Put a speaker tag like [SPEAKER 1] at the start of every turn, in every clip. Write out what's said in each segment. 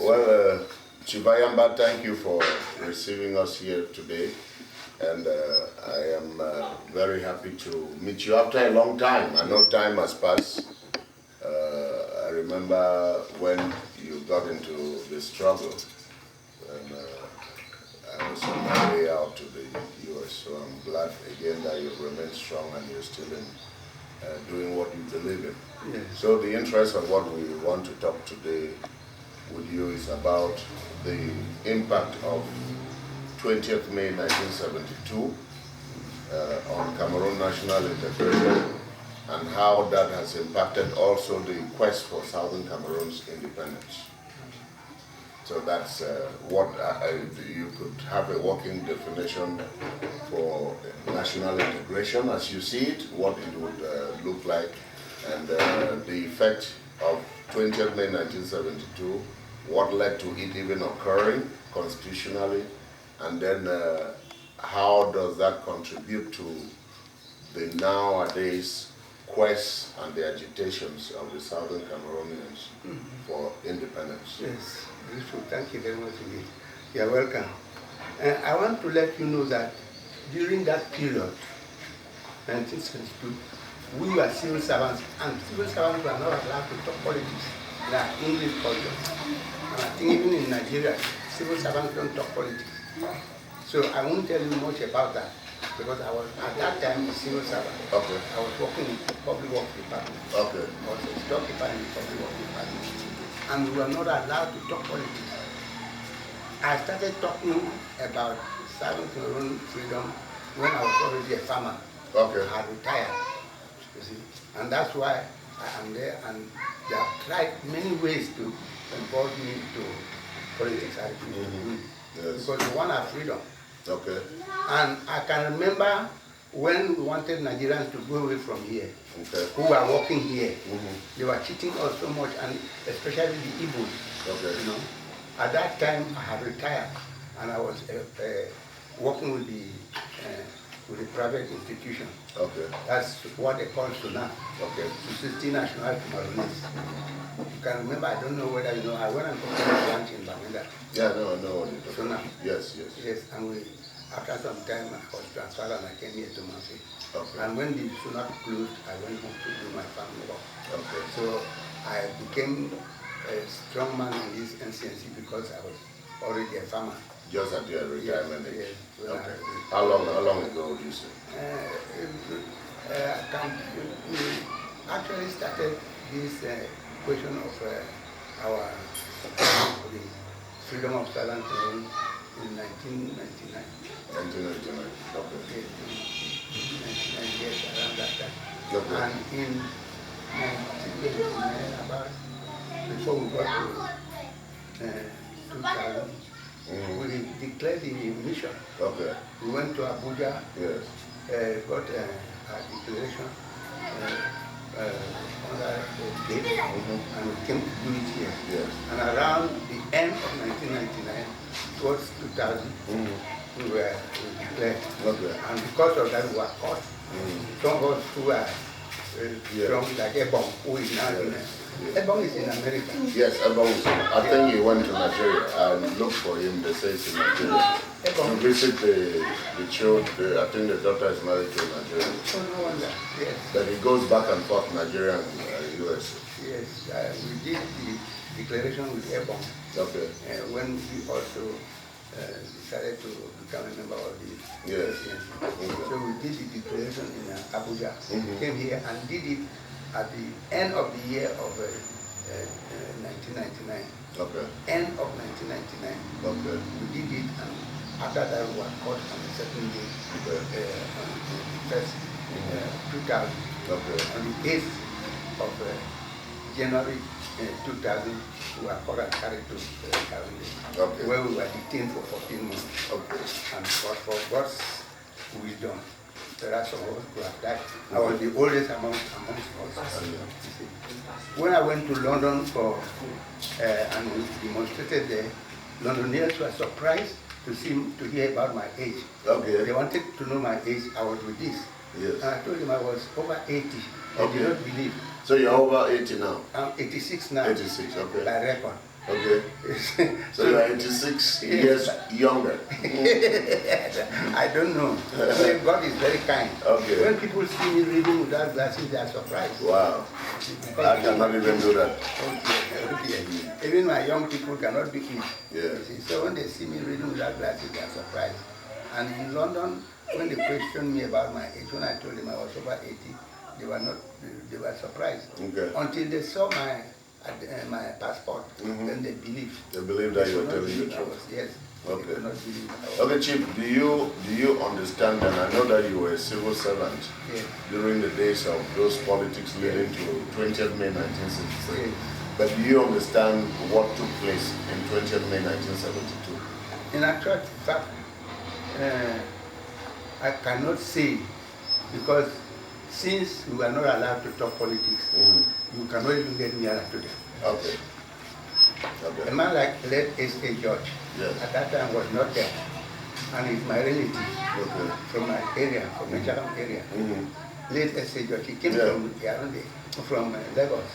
[SPEAKER 1] Well, Chief Ayamba, thank you for receiving us here today. And I am very happy to meet you after a long time. I know time has passed. I remember when you got into the struggle, and I was on my way out to the US. So I'm glad again that you remain strong and you're still in doing what you believe in.
[SPEAKER 2] Yes.
[SPEAKER 1] So the interest of what we want to talk today with you is about the impact of 20th May 1972 on Cameroon national integration and how that has impacted also the quest for Southern Cameroon's independence. So that's what you could have a working definition for national integration as you see it, what it would look like, and the effect of 20th May 1972, what led to it even occurring constitutionally, and then how does that contribute to the nowadays quest and the agitations of the Southern Cameroonians for independence.
[SPEAKER 2] Yes, beautiful. Thank you very much indeed. You're welcome. I want to let you know that during that period, 1972, we were civil servants, and civil servants were not allowed to talk politics in our English culture. And I think even in Nigeria, civil servants don't talk politics. So I won't tell you much about that, because I was at that time a civil servant.
[SPEAKER 1] Okay.
[SPEAKER 2] I was working in the public works department.
[SPEAKER 1] Okay.
[SPEAKER 2] I was a storekeeper in the public works department. And we were not allowed to talk politics. I started talking about Southern Cameroon freedom when I was already a farmer.
[SPEAKER 1] Okay.
[SPEAKER 2] I had retired, you see. And that's why I am there, and they have tried many ways to involve me to politics. I refuse to do it.
[SPEAKER 1] Yes.
[SPEAKER 2] Because we want our freedom.
[SPEAKER 1] Okay.
[SPEAKER 2] And I can remember when we wanted Nigerians to go away from here,
[SPEAKER 1] Okay.
[SPEAKER 2] who were working here. They were cheating us so much, and especially the Igbos.
[SPEAKER 1] Okay.
[SPEAKER 2] You know, at that time I had retired, and I was working with the private institution.
[SPEAKER 1] Okay.
[SPEAKER 2] That's what they call SUNA.
[SPEAKER 1] Okay.
[SPEAKER 2] Société Nationale Camerounaise. You can remember, I don't know whether you know, I went and got a branch in Bamenda.
[SPEAKER 1] Yeah, no, I know what you're talking
[SPEAKER 2] SUNA.
[SPEAKER 1] about. Yes, yes.
[SPEAKER 2] Yes, and after some time I was transferred and I came here to Mansi.
[SPEAKER 1] Okay.
[SPEAKER 2] And when the SUNA closed, I went home to do my family work.
[SPEAKER 1] Okay.
[SPEAKER 2] So I became a strong man in this SCNC because I was already a farmer.
[SPEAKER 1] Just at your retirement age?
[SPEAKER 2] Yes.
[SPEAKER 1] Okay. How long ago would you say?
[SPEAKER 2] We actually started this question of the freedom of Southern Cameroon in 1999.
[SPEAKER 1] 1999. Okay.
[SPEAKER 2] Yes, 1999, yes, around that time.
[SPEAKER 1] Okay.
[SPEAKER 2] And in 1989, about before we got to 2000, we declared the mission.
[SPEAKER 1] Okay.
[SPEAKER 2] We went to Abuja.
[SPEAKER 1] Yes.
[SPEAKER 2] Got a declaration under the date, and we came to do it here.
[SPEAKER 1] Yes.
[SPEAKER 2] And around the end of 1999, towards 2000, we declared.
[SPEAKER 1] Okay.
[SPEAKER 2] And because of that, we were caught. Some of us who are strong, like Ebong, who is now in Ebong is in America.
[SPEAKER 1] Yes, Ebong. I think he went to Nigeria. I looked for him. They say it's in Nigeria. To visit the children. I think the daughter is married to a Nigerian.
[SPEAKER 2] Oh, no wonder. Yes.
[SPEAKER 1] But he goes back and forth Nigeria and US.
[SPEAKER 2] Yes, we did the declaration with Ebong.
[SPEAKER 1] Okay.
[SPEAKER 2] When we also decided to become a member of the
[SPEAKER 1] Yes.
[SPEAKER 2] SCNC. So we did the declaration in Abuja. Came here and did it at the end of the year of 1999.
[SPEAKER 1] Okay.
[SPEAKER 2] End of 1999.
[SPEAKER 1] Okay.
[SPEAKER 2] We did it, and after that we were caught on the second day, on the first 2000.
[SPEAKER 1] Okay.
[SPEAKER 2] On the 8th of January 2000, we were caught and carried to Cameroon,
[SPEAKER 1] Okay.
[SPEAKER 2] where we were detained for 14 months.
[SPEAKER 1] Okay.
[SPEAKER 2] And for God's wisdom, the rest of us could have died. I was the oldest amongst us. You see. When I went to London and we demonstrated there, Londoners were surprised to hear about my age.
[SPEAKER 1] Okay.
[SPEAKER 2] They wanted to know my age. I was with this.
[SPEAKER 1] Yes.
[SPEAKER 2] And I told them I was over 80. They
[SPEAKER 1] Okay.
[SPEAKER 2] did not believe.
[SPEAKER 1] So you're over 80 now?
[SPEAKER 2] I'm 86 now.
[SPEAKER 1] 86, okay.
[SPEAKER 2] By record.
[SPEAKER 1] Okay. So you are 86 years younger.
[SPEAKER 2] I don't know. God is very kind.
[SPEAKER 1] Okay.
[SPEAKER 2] When people see me reading without glasses, they are surprised.
[SPEAKER 1] Wow.
[SPEAKER 2] Because
[SPEAKER 1] I cannot even do that.
[SPEAKER 2] Okay. Even my young people cannot do it.
[SPEAKER 1] Yeah.
[SPEAKER 2] So when they see me reading without glasses, they are surprised. And in London, when they questioned me about my age, when I told them I was over 80, they were surprised.
[SPEAKER 1] Okay.
[SPEAKER 2] Until they saw my passport, then they believed.
[SPEAKER 1] They believe that you are telling the truth.
[SPEAKER 2] Yes.
[SPEAKER 1] Okay.
[SPEAKER 2] They could not believe
[SPEAKER 1] Okay, Chief, do you understand, and I know that you were a civil servant during the days of those politics leading to 20th May 1963.
[SPEAKER 2] Yes.
[SPEAKER 1] But do you understand what took place in 20th May 1972?
[SPEAKER 2] In actual fact, I cannot say, because since we were not allowed to talk politics, you cannot even get nearer to them.
[SPEAKER 1] Okay. Okay.
[SPEAKER 2] A man like late S.A. George, at that time was not there, and he's my relative from my area, from the Chatham area. Late S.A. George, he came from Yaoundé, from Lagos.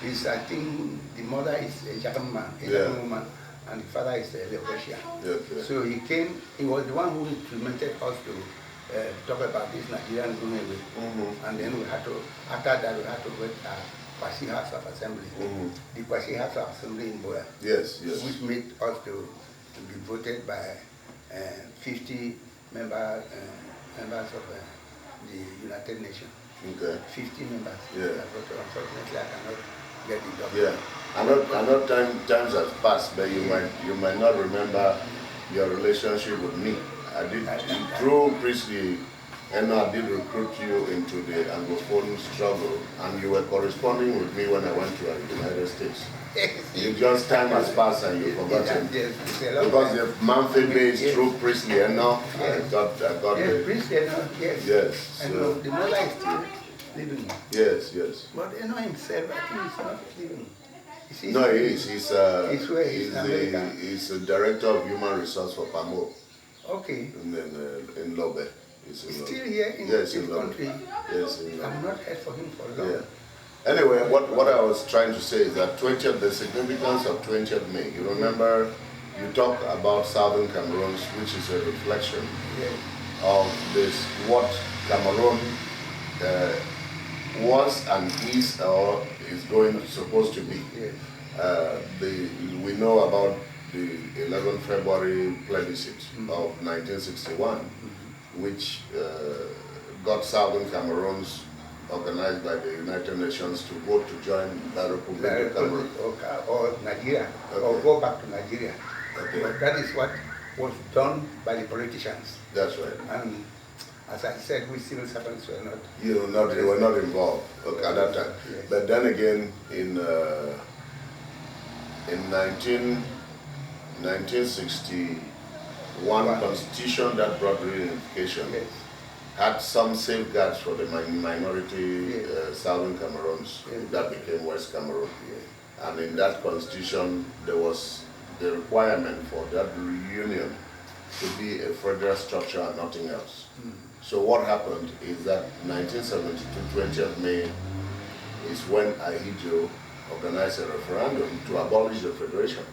[SPEAKER 2] I think the mother is a Chatham man, a Chatham woman, and the father is a Lagosian. So he came, he was the one who implemented us to talk about this Nigerian women. And then we had to, after that, we had to go to Kwasi House of Assembly, the Kwasi House of Assembly in Boya, which made us to be voted by 50 members of the United Nations. 50 members. Unfortunately, I cannot get the document.
[SPEAKER 1] I know times have passed, but you might not remember your relationship with me. Through Priestley, and I did recruit you into the Anglophone struggle, and you were corresponding with me when I went to the United States. You just, time has passed and you've forgotten. Because the monthly base through Priestley, and now I got
[SPEAKER 2] Priestley, yes. And
[SPEAKER 1] so,
[SPEAKER 2] the mother is still living.
[SPEAKER 1] Yes.
[SPEAKER 2] But himself, I think he's not living.
[SPEAKER 1] No, he is. He's the director of human resource for PAMO.
[SPEAKER 2] Okay.
[SPEAKER 1] In Lobe.
[SPEAKER 2] He's still here in this country.
[SPEAKER 1] Yes, in Lobe.
[SPEAKER 2] I've not heard from him for long.
[SPEAKER 1] Anyway, what I was trying to say is that the significance of 20th May, you remember, you talk about Southern Cameroons, which is a reflection of this, what Cameroon was and is or is supposed to be. We know about the 11th February plebiscite of 1961, which got Southern Cameroons organized by the United Nations to vote to join the Republic of Cameroon.
[SPEAKER 2] Or Nigeria, or go back to Nigeria. But that is what was done by the politicians.
[SPEAKER 1] That's right.
[SPEAKER 2] And as I said, we civil servants were not.
[SPEAKER 1] You were not involved at that time. But then again, in 1961 constitution that brought reunification had some safeguards for the minority Southern Cameroons that became West Cameroon. And in that constitution, there was the requirement for that reunion to be a federal structure and nothing else. So what happened is that 1972, 20th May, is when Ahidjo organized a referendum to abolish the federation,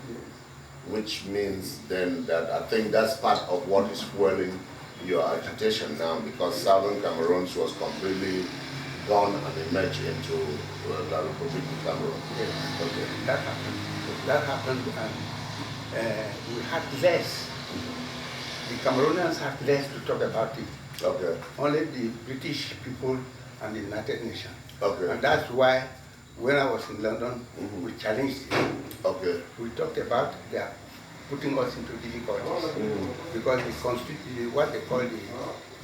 [SPEAKER 1] which means then that I think that's part of what is fueling your agitation now, because Southern Cameroons was completely gone and emerged into the Republic of Cameroon.
[SPEAKER 2] That happened, and we had less. The Cameroonians had less to talk about it. Only the British people and the United Nations. And that's why when I was in London, we challenged it. We talked about their putting us into difficulties because what they call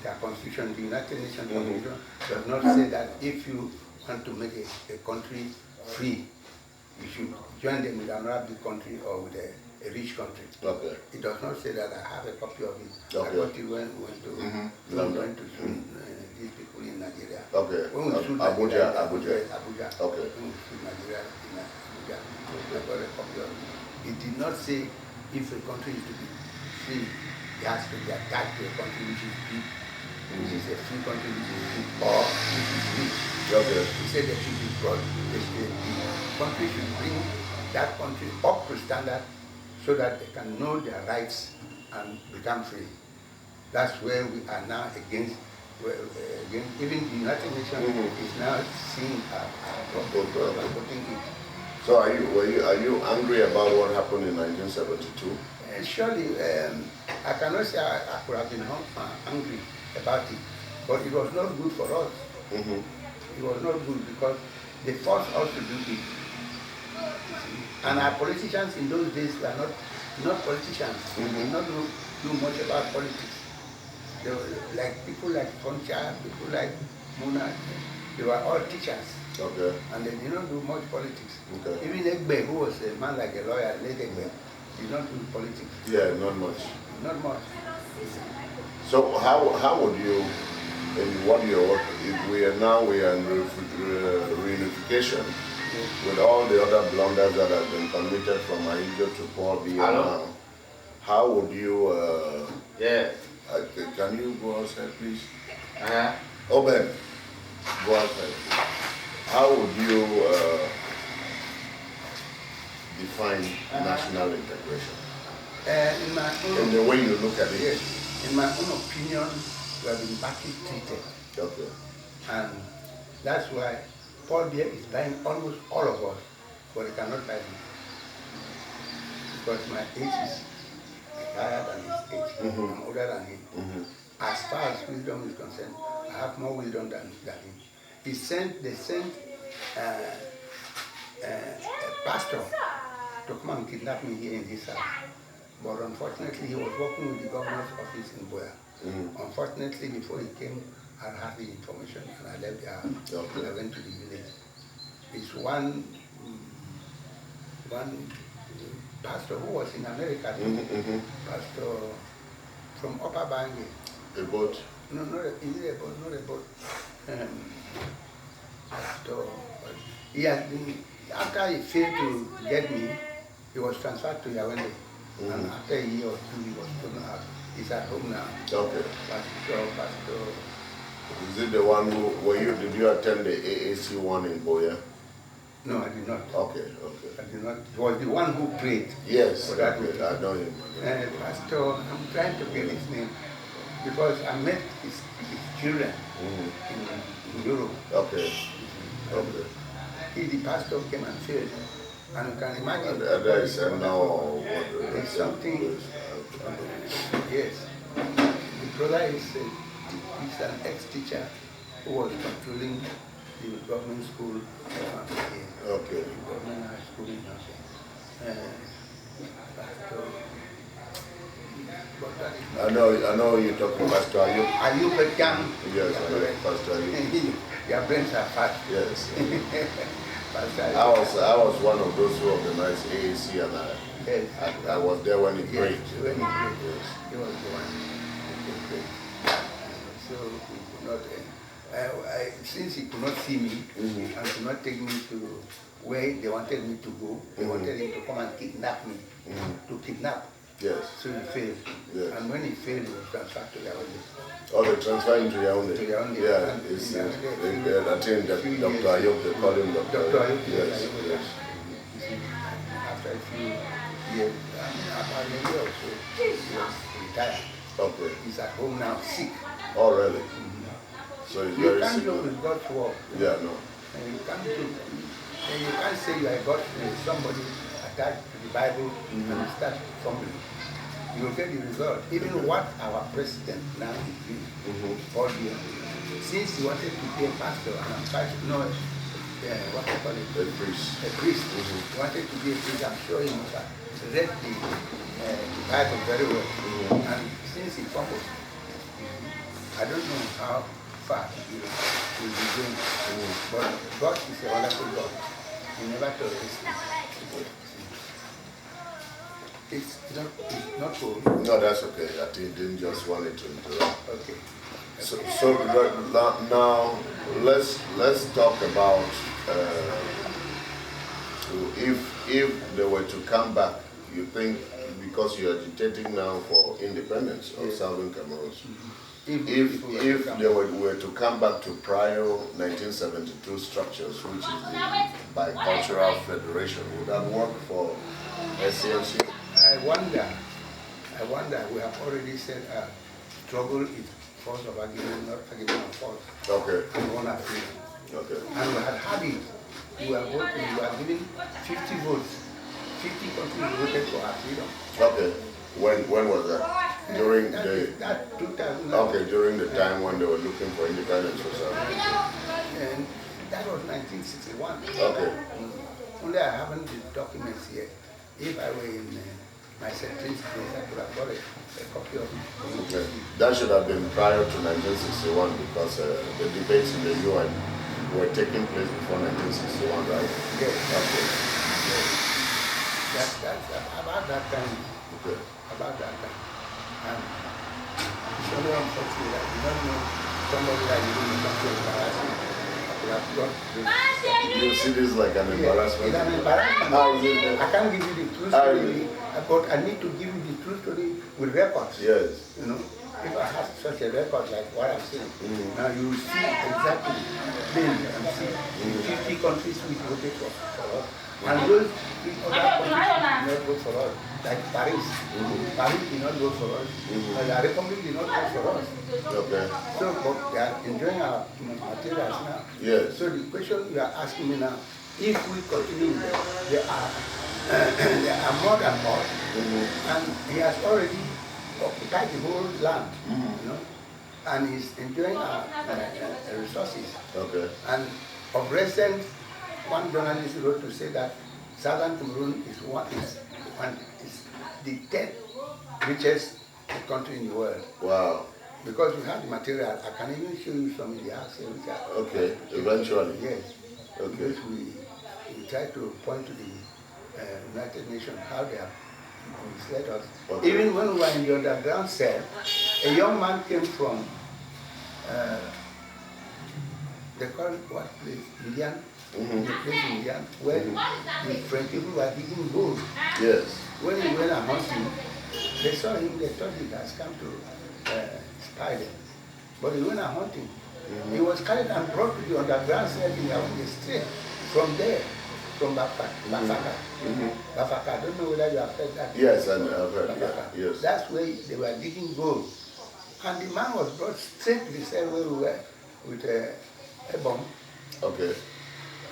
[SPEAKER 2] their constitution, the United Nations Constitution, does not say that if you want to make a country free, you should join them with another big country or with a rich country. It does not say that. I have a copy of it. I got it when we went to London to sue these people in Nigeria. When we sued Abuja. When we sued Nigeria in Abuja, I got a copy of it. It did not say if a country is to be free, it has to be attached to a country which is big, which is a free country which is big, or which is rich. It said that should be brought, the country should bring that country up to standard so that they can know their rights and become free. That's where we are now against even the United Nations is now seeing supporting it.
[SPEAKER 1] So are you angry about what happened in 1972?
[SPEAKER 2] Surely, I cannot say I could have been angry about it, but it was not good for us. It was not good because they forced us to do it. And our politicians in those days were not politicians. They did not do much about politics. They were like people like Concha, people like Muna, they were all teachers.
[SPEAKER 1] Okay.
[SPEAKER 2] And they did not do much politics.
[SPEAKER 1] Okay.
[SPEAKER 2] Even Egbe, who was a man like a lawyer, late Egbe, did not do politics.
[SPEAKER 1] Yeah, not much.
[SPEAKER 2] Not much.
[SPEAKER 1] So how would you, in what you're, if we are in reunification, with all the other blunders that have been committed from Ahijo to Paul Biya now, how would you, can you go outside please? Oben, go outside. How would you define national integration? In the way you look at it?
[SPEAKER 2] Yes. In my own opinion, we have been badly treated.
[SPEAKER 1] Okay.
[SPEAKER 2] And that's why Paul Biya is buying almost all of us, but he cannot buy me. Because my age is higher than his age. I'm older than him. As far as wisdom is concerned, I have more wisdom than him. They sent a pastor to come and kidnap me here in this house. But unfortunately, he was working with the governor's office in Boya. Unfortunately, before he came, I had the information and I left the house. I went to the village. It's one pastor who was in America, pastor from Upper Bangi.
[SPEAKER 1] A boat?
[SPEAKER 2] No, not a boat, not a boat. Pastor, he has been, after he failed to get me, he was transferred to Yawende. And after a year or two, he was thrown out. He's at home now.
[SPEAKER 1] Okay.
[SPEAKER 2] Pastor.
[SPEAKER 1] Is it the one who, did you attend the AAC one in Boya?
[SPEAKER 2] No, I did not.
[SPEAKER 1] Okay.
[SPEAKER 2] I did not. He was the one who prayed.
[SPEAKER 1] Yes,
[SPEAKER 2] for that
[SPEAKER 1] okay. I know him.
[SPEAKER 2] Pastor, I'm trying to get his name because I met his children in Europe.
[SPEAKER 1] Okay.
[SPEAKER 2] He, the pastor, came and failed. And you can imagine.
[SPEAKER 1] There's
[SPEAKER 2] something. Yes. The brother is he's an ex-teacher who was controlling the government school.
[SPEAKER 1] Okay.
[SPEAKER 2] The government high school in
[SPEAKER 1] I know you're talking Pastor Ayub.
[SPEAKER 2] Ayub Gang.
[SPEAKER 1] Yes, I know Pastor Ayub.
[SPEAKER 2] Your brains are fast.
[SPEAKER 1] Yes. I was one of those who organized AAC and I was there when it prayed.
[SPEAKER 2] When it prayed, yes. He was the one who prayed. So we could not, since he could not see me and could not take me to where they wanted me to go, they wanted him to come and kidnap me, to kidnap.
[SPEAKER 1] Yes.
[SPEAKER 2] So he failed.
[SPEAKER 1] Yes.
[SPEAKER 2] And when he failed, he was transferred to Yaoundé.
[SPEAKER 1] Oh, they transferred him to Yaoundé?
[SPEAKER 2] To Yaoundé.
[SPEAKER 1] Yeah, I think that Dr. Ayub, they call him Dr.
[SPEAKER 2] Ayub.
[SPEAKER 1] Yes.
[SPEAKER 2] After a few years, about a year or so, he was retired.
[SPEAKER 1] Okay.
[SPEAKER 2] He's at home now, sick.
[SPEAKER 1] Oh, really? So he's very sick.
[SPEAKER 2] You can't do with God's work.
[SPEAKER 1] Yeah, no.
[SPEAKER 2] And you can't say you are God, somebody attached to the Bible and start fumbling. You will get the result. Even what our president now is doing, Paul Biya, since he wanted to be a pastor, and I'm trying to know what they call it?
[SPEAKER 1] A priest.
[SPEAKER 2] A priest. He wanted to be a priest. I'm sure he must have read the Bible very well. And since he fumbled, I don't know how far he will be going. But God is a wonderful God. He never tolerates it. It's not cool.
[SPEAKER 1] No, that's okay. I didn't just want it to interrupt.
[SPEAKER 2] Okay.
[SPEAKER 1] So now let's talk about if they were to come back, you think, because you're agitating now for independence of Southern Cameroons, If they were to come back to prior 1972 structures, which is the Bicultural Federation, would that work for SCNC?
[SPEAKER 2] I wonder, we have already said struggle is force of argument, not argument of force.
[SPEAKER 1] Okay.
[SPEAKER 2] We want our freedom.
[SPEAKER 1] Okay.
[SPEAKER 2] And we had it. We were given 50 votes. 50 countries voted for our freedom.
[SPEAKER 1] Okay. When was that? During
[SPEAKER 2] that 2000.
[SPEAKER 1] Okay, during the time when they were looking for independence or something.
[SPEAKER 2] And that was 1961.
[SPEAKER 1] Okay.
[SPEAKER 2] Only I haven't the documents yet. If I were in my secretary's place, I could have got a copy of it.
[SPEAKER 1] Okay. That should have been prior to 1961 because the debates in the UN were taking place before 1961, right?
[SPEAKER 2] Yes.
[SPEAKER 1] Okay.
[SPEAKER 2] Yes. That's about that time.
[SPEAKER 1] Okay.
[SPEAKER 2] About that time. And it's only unfortunate that you don't know somebody that you don't know to embarrass me. I could have got this.
[SPEAKER 1] You see this like an embarrassment?
[SPEAKER 2] It's an embarrassment.
[SPEAKER 1] How is it?
[SPEAKER 2] I can't give you the true story, but I need to give you the true story with records.
[SPEAKER 1] Yes.
[SPEAKER 2] You know, if I have such a record like what I'm saying, now you will see exactly, then and see 50 countries which voted for us. And those other countries did not vote for us, like Paris. Paris did not vote for us. The Republic did not vote for us.
[SPEAKER 1] Okay.
[SPEAKER 2] So, but they are enjoying our materials now.
[SPEAKER 1] Yes.
[SPEAKER 2] So the question you are asking me now, if we continue, there are more than us, and he has already occupied the whole land, you know, and he's enjoying our resources.
[SPEAKER 1] Okay.
[SPEAKER 2] And of recent, one journalist wrote to say that Southern Cameroon is the 10th richest country in the world.
[SPEAKER 1] Wow.
[SPEAKER 2] Because we have the material, I can even show you some in the house here, which are
[SPEAKER 1] Okay. Eventually.
[SPEAKER 2] yes.
[SPEAKER 1] Okay.
[SPEAKER 2] Because we try to point to the United Nations how they have misled us.
[SPEAKER 1] Okay.
[SPEAKER 2] Even when we were in the underground cell, a young man came from they call it what place? Indian? The place in Indian, where the French people were digging gold.
[SPEAKER 1] Yes.
[SPEAKER 2] When he went and hunting, they saw him, they thought he has come to spy them. But he went and hunting. He was carried and brought to the underground cell in Yaoundé straight from there, from Bafaka. Bafaka, I don't know whether you have heard that.
[SPEAKER 1] Yes, and I've heard that. Yes.
[SPEAKER 2] That's where they were digging gold. And the man was brought straight to the cell where we were with a bomb.
[SPEAKER 1] Okay.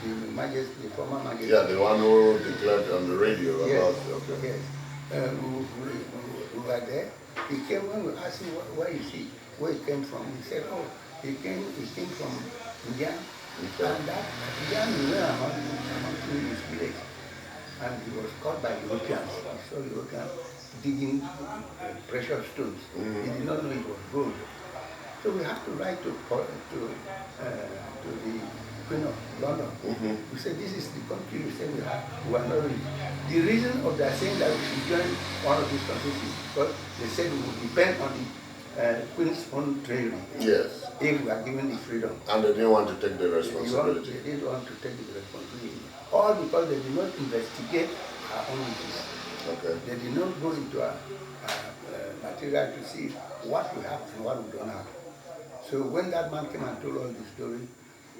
[SPEAKER 2] The former majesty.
[SPEAKER 1] Yeah, the one who declared on the radio
[SPEAKER 2] Yes.
[SPEAKER 1] about. Okay.
[SPEAKER 2] Yes. We were there. He came when we asked him where is he, where he came from. He said, oh, he came from India.
[SPEAKER 1] Okay.
[SPEAKER 2] And that India we were among his village. And he was caught by Europeans. He saw Europeans digging precious stones. He did not know it was gold. So we have to write to the Queen of London. We said, this is the country you say we have. We are not rich. The reason of their saying that we should join one of these countries is because they said we would depend on the Queen's own treasury.
[SPEAKER 1] Yes.
[SPEAKER 2] If we are given the freedom.
[SPEAKER 1] And they didn't want to take the responsibility.
[SPEAKER 2] They didn't want to take the responsibility. All because they did not investigate our own issues.
[SPEAKER 1] Okay.
[SPEAKER 2] They did not go into our material to see what we have and what we don't have. So when that man came and told us the story,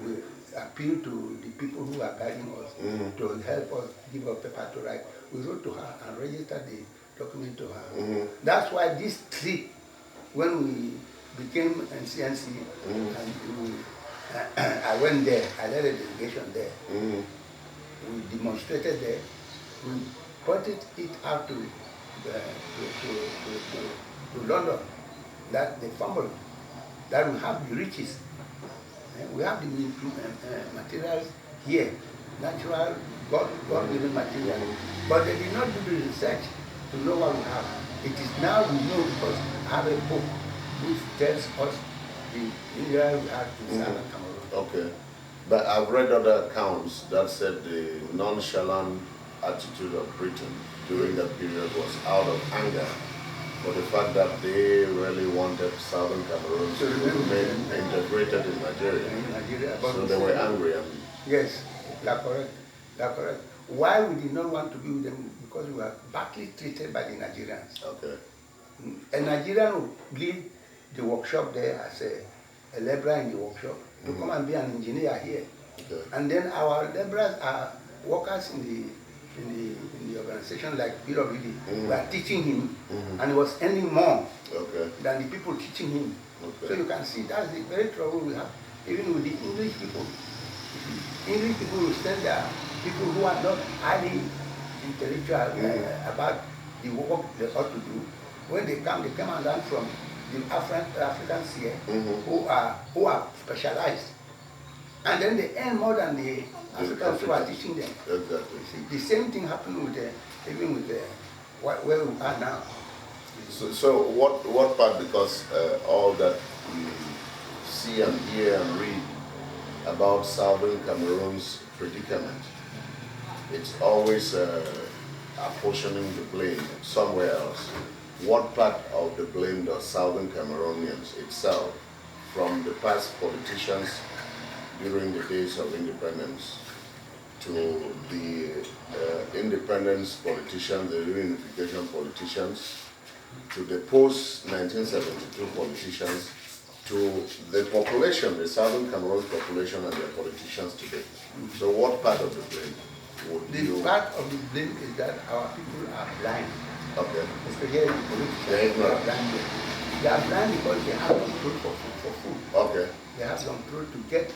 [SPEAKER 2] we appealed to the people who are guiding us to help us give us paper to write. We wrote to her and registered the document to her. That's why this trip, when we became SCNC, and I went there, I led a delegation there. We demonstrated there. We pointed it out to London that they fumbled, that we have the riches. We have the materials here, natural, God-given material. But they did not do the research to know what we have. It is now we know because I have a book which tells us the mineral we have in Southern Cameroon.
[SPEAKER 1] Okay. But I've read other accounts that said the nonchalant attitude of Britain during that period was out of anger for the fact that they really wanted Southern Cameroon to remain integrated in Nigeria. So they were angry.
[SPEAKER 2] Yes, that's correct. That's correct. Why we did not want to be with them? Because we were badly treated by the Nigerians.
[SPEAKER 1] Okay.
[SPEAKER 2] A Nigerian will leave the workshop there as a laborer in the workshop to come and be an engineer here.
[SPEAKER 1] Okay.
[SPEAKER 2] And then our laborers are workers in the organization like PWD. We are teaching him, and he was earning more than the people teaching him. Okay. So you can see that's the very trouble we have, even with the English people. English people will send their people who are not highly intellectual about the work they ought to do. When they come and learn from the Africans here who are specialized. And then they earn more than the Africans who are teaching them.
[SPEAKER 1] Exactly.
[SPEAKER 2] See, the same thing happened with even with where we are now.
[SPEAKER 1] So what part, because all that we see and hear and read about Southern Cameroon's predicament, it's always apportioning the blame somewhere else. What part of the blame does Southern Cameroonians itself, from the past politicians during the days of independence to the independence politicians, the reunification politicians, to the post-1972 politicians, to the population, the Southern Cameroon population and their politicians today? So what part of the blame would you...
[SPEAKER 2] The part of the blame is that our people are blind.
[SPEAKER 1] Okay.
[SPEAKER 2] Especially the politicians, they are blind. They are blind because they have control for food.
[SPEAKER 1] Okay.
[SPEAKER 2] They have control to get.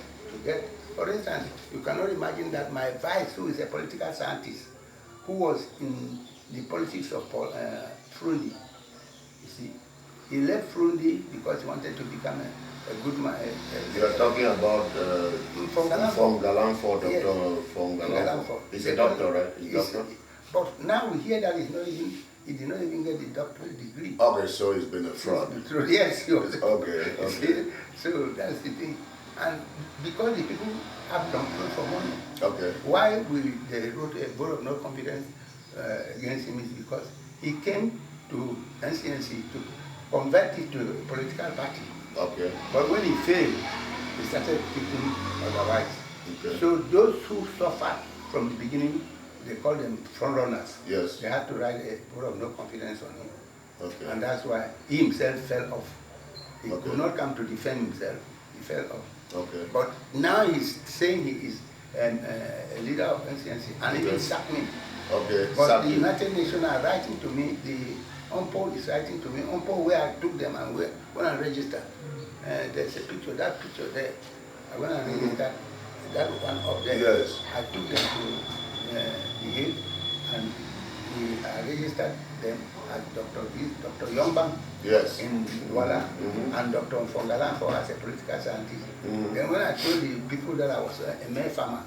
[SPEAKER 2] For instance, you cannot imagine that my vice, who is a political scientist, who was in the politics of Frundi, you see, he left Frundi because he wanted to become a good man.
[SPEAKER 1] You are talking about from Galanford, Dr.
[SPEAKER 2] Yes.
[SPEAKER 1] From Galanford. He's a doctor, right? He's a doctor?
[SPEAKER 2] But now we hear that he did not even get the doctorate degree.
[SPEAKER 1] Okay, so he's been a fraud.
[SPEAKER 2] Yes, he was.
[SPEAKER 1] Okay.
[SPEAKER 2] So that's the thing. And because the people have control for money, why they wrote a vote of no confidence against him is because he came to SCNC to convert it to a political party. Okay. But when he failed, he started picking otherwise. Okay. So those who suffered from the beginning, they call them front runners. Yes. They had to write a vote of no confidence on him. Okay. And that's why he himself fell off. He could not come to defend himself. He fell off. Okay. But now he's saying he is a leader of SCNC, and even sacked me. Okay. But the United Nations are writing to me, the UNPO is writing to me, UNPO where I took them and when I registered. There's a picture, that picture there. When I registered, that one up there, yes. I took them to the Hill, and I registered them as Dr. Ayamba in Douala, and Dr. Mfongalan as a political scientist. Then when I told the people that I was a male farmer,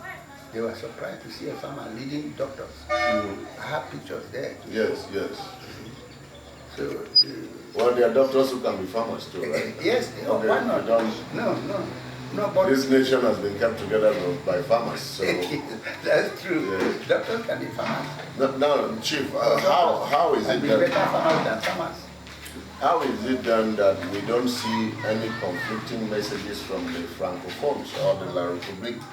[SPEAKER 2] they were surprised to see a farmer leading doctors. I have pictures there too. Yes. So,
[SPEAKER 1] well, there are doctors who can be farmers too, right?
[SPEAKER 2] Yes, why not? No, but
[SPEAKER 1] this nation has been kept together by farmers. So
[SPEAKER 2] that's true. Yes. Doctors can be farmers.
[SPEAKER 1] Now, Chief, how is it
[SPEAKER 2] better farmers than farmers?
[SPEAKER 1] How is it done that we don't see any conflicting messages from the Francophones or the La République,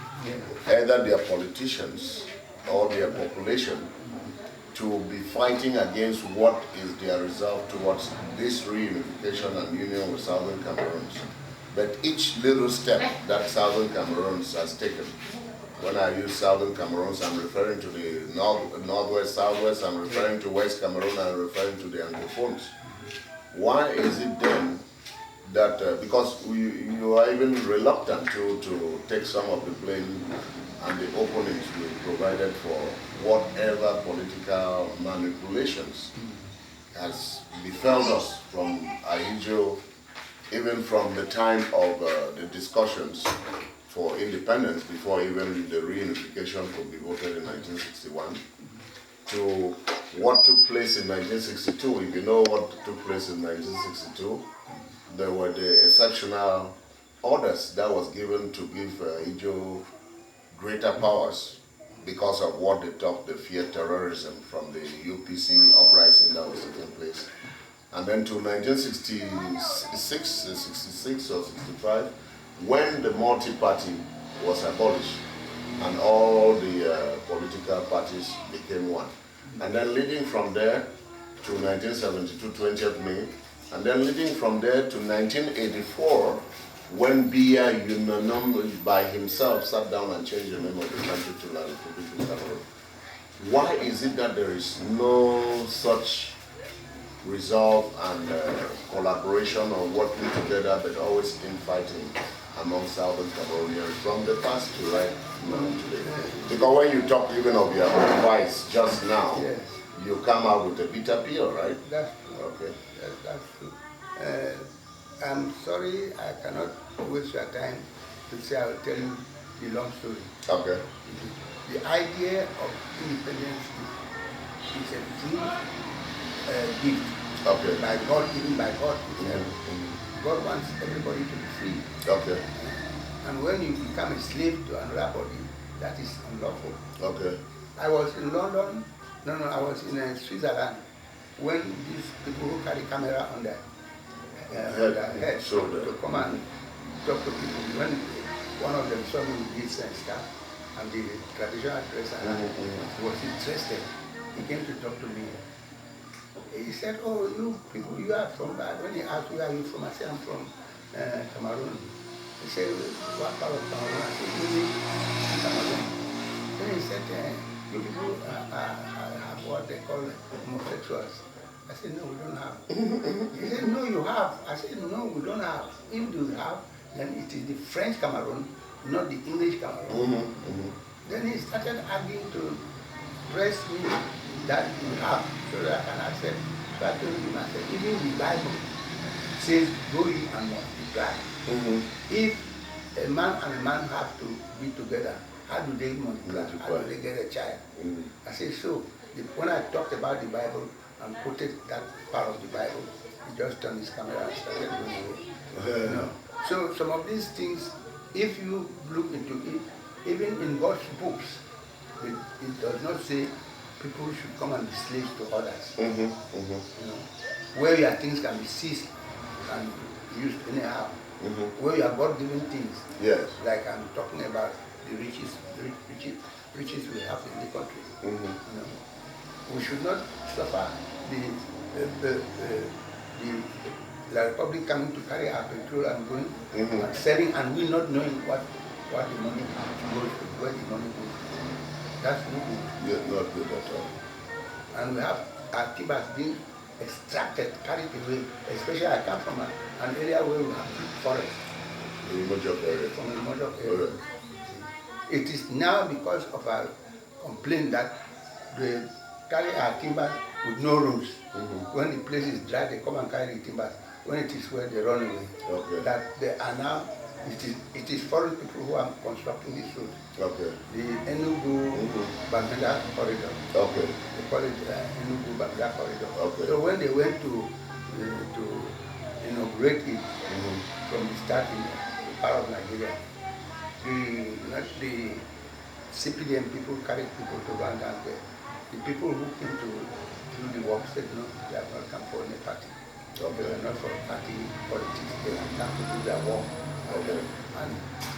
[SPEAKER 1] either their politicians or their population, to be fighting against what is their resolve towards this reunification and union with Southern Cameroons? But each little step that Southern Cameroons has taken, when I use Southern Cameroons, I'm referring to the Northwest, Southwest, I'm referring to West Cameroon, I'm referring to the Anglophones. Why is it then that, because you are even reluctant to take some of the blame and the openings we provided for whatever political manipulations has befell us from Ahijo, even from the time of the discussions for independence before even the reunification could be voted in 1961, to what took place in 1962. If you know what took place in 1962, there were the exceptional orders that was given to give Ijo greater powers because of what they thought they feared terrorism from the UPC uprising that was taking place. And then to 1966, 66 or 65, when the multi-party was abolished and all the political parties became one. And then leading from there to 1972, 20th May, And then leading from there to 1984, when Biya Yunanom by himself sat down and changed the name of the country to La Republique du Cameroon. Why is it that there is no such resolve and collaboration or working together, but always infighting among Southern Cameroonians from the past to right now today? Because when you talk even of your advice just now,
[SPEAKER 2] Yes.
[SPEAKER 1] you come out with a bitter pill, right?
[SPEAKER 2] That's true.
[SPEAKER 1] Okay.
[SPEAKER 2] Yes, that's true. I'm sorry, I cannot waste your time to say I will tell you the long story.
[SPEAKER 1] Okay.
[SPEAKER 2] The idea of independence is a free gift
[SPEAKER 1] Okay.
[SPEAKER 2] by God, given by God himself. God wants everybody to be free.
[SPEAKER 1] Okay.
[SPEAKER 2] And when you become a slave to another body, that is unlawful.
[SPEAKER 1] Okay.
[SPEAKER 2] I was in London, I was in Switzerland when these people who carry camera on their head to come and talk to people. When one of them saw me with this stuff and the traditional dress and he was interested, he came to talk to me. He said, "Oh, you people, you are from," when he asked, "Where are you from?" I said, "I'm from Cameroon." He said, "What part of Cameroon?" I said, "Cameroon." Then he said, "You people have what they call homosexuals." I said, "No, we don't have." He said, "No, you have." I said, "No, we don't have. If you have, then it is the French Cameroon, not the English Cameroon." Then he started arguing to press me that we have, so that I can accept. So I told him, I said, even the Bible says, "Go ye and multiply." If a man and a man have to be together, how do they multiply? How do they get a child? I said, so when I talked about the Bible and quoted that part of the Bible, he just turned his camera and started going away. You know? So some of these things, if you look into it, even in God's books, it does not say people should come and be slaves to others. You know, where your things can be seized and used anyhow. Where you are God-given things.
[SPEAKER 1] Yes.
[SPEAKER 2] Like I'm talking about the riches we have in the country. You know, we should not suffer the Republic coming to carry our petrol and going and selling, and we not knowing what the money goes to, where the money goes to. That's not good.
[SPEAKER 1] Yeah, not good at all.
[SPEAKER 2] And we have our timbers being extracted, carried away. Especially I come from an area where we have forest.
[SPEAKER 1] In Mojok area.
[SPEAKER 2] From the Mojok area. It is now because of our complaint that they carry our timbers with no roads. When the place is dry, they come and carry the timbers. When it is wet, they run away. Okay. That they are now, it is foreign people who are constructing this road.
[SPEAKER 1] Okay.
[SPEAKER 2] The Enugu-Bamenda corridor. Okay. They call it Enugu-Bamenda corridor. Okay. So when they went to inaugurate it from the start in the part of Nigeria, the CPDM people carried people to run down there. The people who came to do the work said no, they have not come for any party. Okay. They are not for party politics, they have come to do their work. Okay. And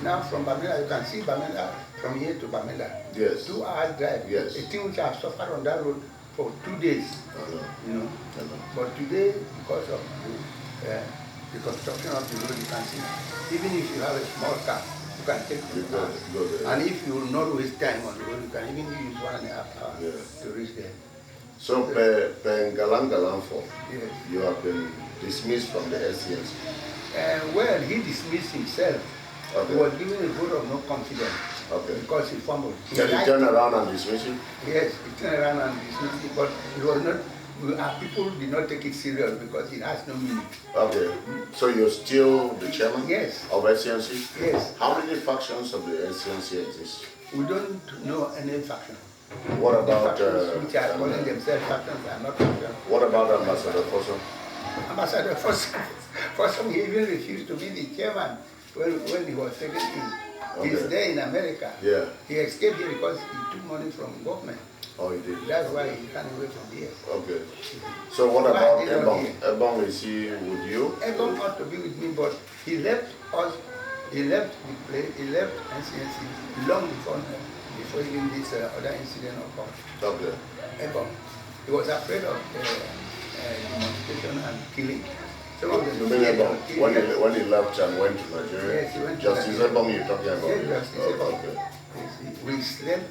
[SPEAKER 2] now from Bamenda, you can see Bamenda from here to Bamenda. Yes. 2 hours drive. Yes. A thing which I have suffered on that road for 2 days. You know. But today, because of the construction of the road, you can see, even if you have a small car, you can take it down. And if you will not waste time on the road, you can even use 1.5 hours to reach there.
[SPEAKER 1] So, Galangalanfo, yes, you have been dismissed from the SCNC.
[SPEAKER 2] Well, he dismissed himself. Okay. He was given a vote of no confidence. Okay. Because he fumbled.
[SPEAKER 1] Can he turn around and dismiss him?
[SPEAKER 2] Yes, he turned around and dismissed him, but it was not. People did not take it serious because it has no meaning. Okay.
[SPEAKER 1] So you're still the chairman?
[SPEAKER 2] Yes.
[SPEAKER 1] Of SCNC?
[SPEAKER 2] Yes.
[SPEAKER 1] How many factions of the SCNC exist?
[SPEAKER 2] We don't know any faction.
[SPEAKER 1] What about
[SPEAKER 2] which are calling themselves factions are not factions.
[SPEAKER 1] What about Ambassador Fossum?
[SPEAKER 2] Ambassador Fossum, he even refused to be the chairman when he was taken in. Okay. He's there in America. Yeah. He escaped here because he took money from government. Oh, he did? That's why he ran away from here.
[SPEAKER 1] Okay. So what about Ebong? Ebong, is he with you?
[SPEAKER 2] Ebong ought to be with me, but he left us, he left the place, he left SCNC long before even this other incident occurred. Okay. Ebong. He was afraid of demonstration and killing. Some of
[SPEAKER 1] You
[SPEAKER 2] them
[SPEAKER 1] mean Ebong, when he left and went to Nigeria?
[SPEAKER 2] Yes, he went to
[SPEAKER 1] Justice
[SPEAKER 2] Nigeria.
[SPEAKER 1] Ebong you're talking about?
[SPEAKER 2] Yes, Justice Ebong.
[SPEAKER 1] Okay.
[SPEAKER 2] We slept,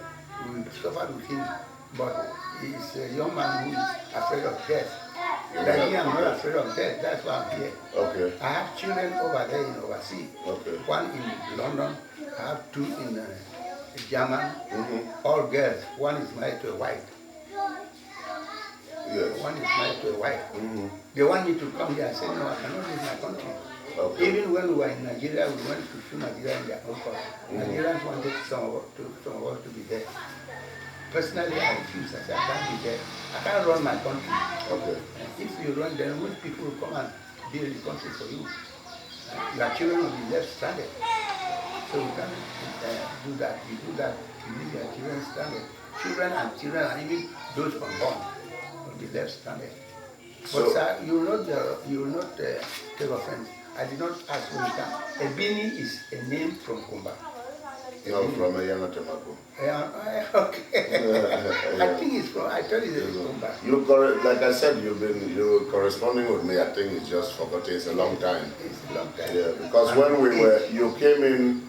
[SPEAKER 2] we suffered with him, but he's a young man who is afraid of death. Like me, I'm not afraid of death, that's why I'm here.
[SPEAKER 1] Okay.
[SPEAKER 2] I have children over there in overseas.
[SPEAKER 1] Okay.
[SPEAKER 2] One in London, I have two in German, all girls. One is married to a white.
[SPEAKER 1] Yes.
[SPEAKER 2] One is married to a white. They want me to come here. I said, no, I cannot leave my country. Okay. Even when we were in Nigeria, we went to see Nigeria in their own country. Nigerians wanted some of us to be there. Personally, I refuse. I said, I can't be there. I can't run my country. Okay. If you run, then most people will come and build the country for you. Your children will be left stranded. So we can't do that. You do that, you leave your children stranded. Children, and even those unborn will be left stranded. So, but sir, you will not take offense. I did not ask when you come. Ebini is a name from Kumba.
[SPEAKER 1] No, from Ayamba Temako.
[SPEAKER 2] Okay. I think it's from, I told you it's Kumba.
[SPEAKER 1] Like I said, you're corresponding with me. I think it's just forgotten. It's a long time.
[SPEAKER 2] It's a long time.
[SPEAKER 1] Yeah, because when you came in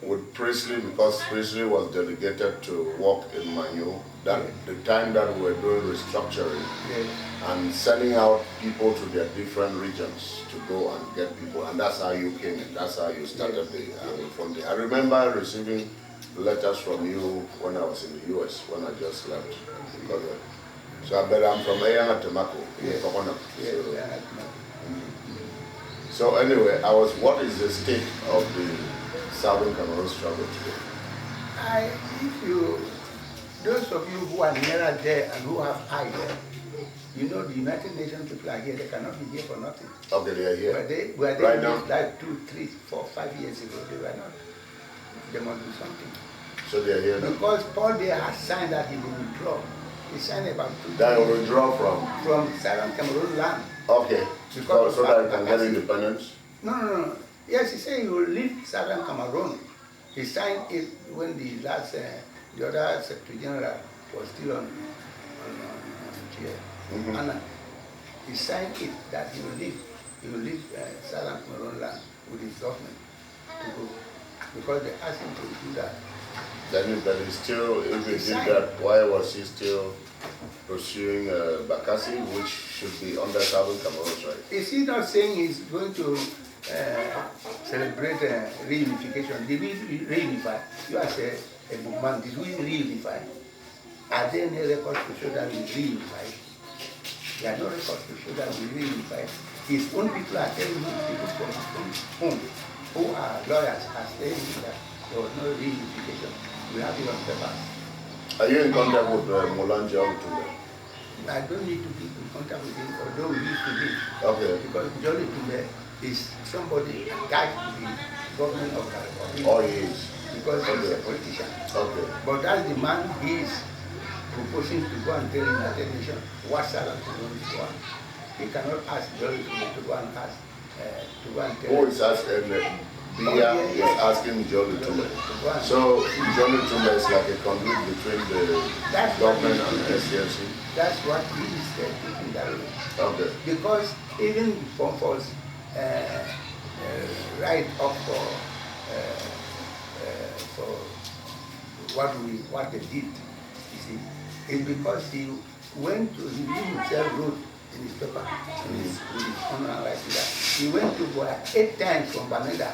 [SPEAKER 1] with Priestley, because Priestley was delegated to work in Manu, the time that we were doing restructuring and sending out people to their different regions to go and get people, and that's how you came in. That's how you started the funding. I remember receiving letters from you when I was in the US, when I just left. So I bet I'm from Ayamba Temako. So anyway, what is the state of the Southern Cameroon struggle today?
[SPEAKER 2] Those of you who are nearer there and who have eyes, you know the United Nations people are here, they cannot be here for nothing.
[SPEAKER 1] Okay, they are here.
[SPEAKER 2] Were they
[SPEAKER 1] right now?
[SPEAKER 2] Like 2, 3, 4, 5 years ago, they were not. They must do something.
[SPEAKER 1] So they are here now?
[SPEAKER 2] Because Paul there has signed that he will withdraw. He signed about 2
[SPEAKER 1] That will withdraw from?
[SPEAKER 2] From Southern Cameroon land.
[SPEAKER 1] Okay, because so that it can get independence?
[SPEAKER 2] No. Yes, he said he will leave Southern Cameroon. He signed it when the other Secretary General was still on chair. And he signed it that he will leave Southern Cameroon land with his government to go. Because they asked him to do that.
[SPEAKER 1] But he still, if he did that, why was he still pursuing Bakassi, which should be under Southern Cameroon, right?
[SPEAKER 2] Is he not saying he's going to celebrate reunification? Did we reunify? You as a movement, did we reunify? Are there any records to show that we reunified? There are no records to show that we reunified. His own people are telling him, people from his own home, who are lawyers, are saying that there was no reunification. We have it on paper.
[SPEAKER 1] Are you in contact with Molanje Olutunde?
[SPEAKER 2] I don't need to be in contact with him, although we used to be.
[SPEAKER 1] Okay.
[SPEAKER 2] Because Jolly Tumbe is somebody attached to the government of the Republic.
[SPEAKER 1] Oh, he is.
[SPEAKER 2] Because he's a politician.
[SPEAKER 1] Okay.
[SPEAKER 2] But that's the man he is proposing to go and tell the United Nations what Salah is going to go on. He cannot ask Jolly Tumbe to go and ask, to go and tell.
[SPEAKER 1] Who is asking? Bia is asking Jolly Tumbe. So Jolly Tumbe is like a conduit between the government and the SCNC?
[SPEAKER 2] That's what he is thinking that way.
[SPEAKER 1] Okay.
[SPEAKER 2] Because even Pompo's right up for what they did, you see, is because he himself wrote in his paper, with his own handwriting, that he went to Boya 8 times from Bamenda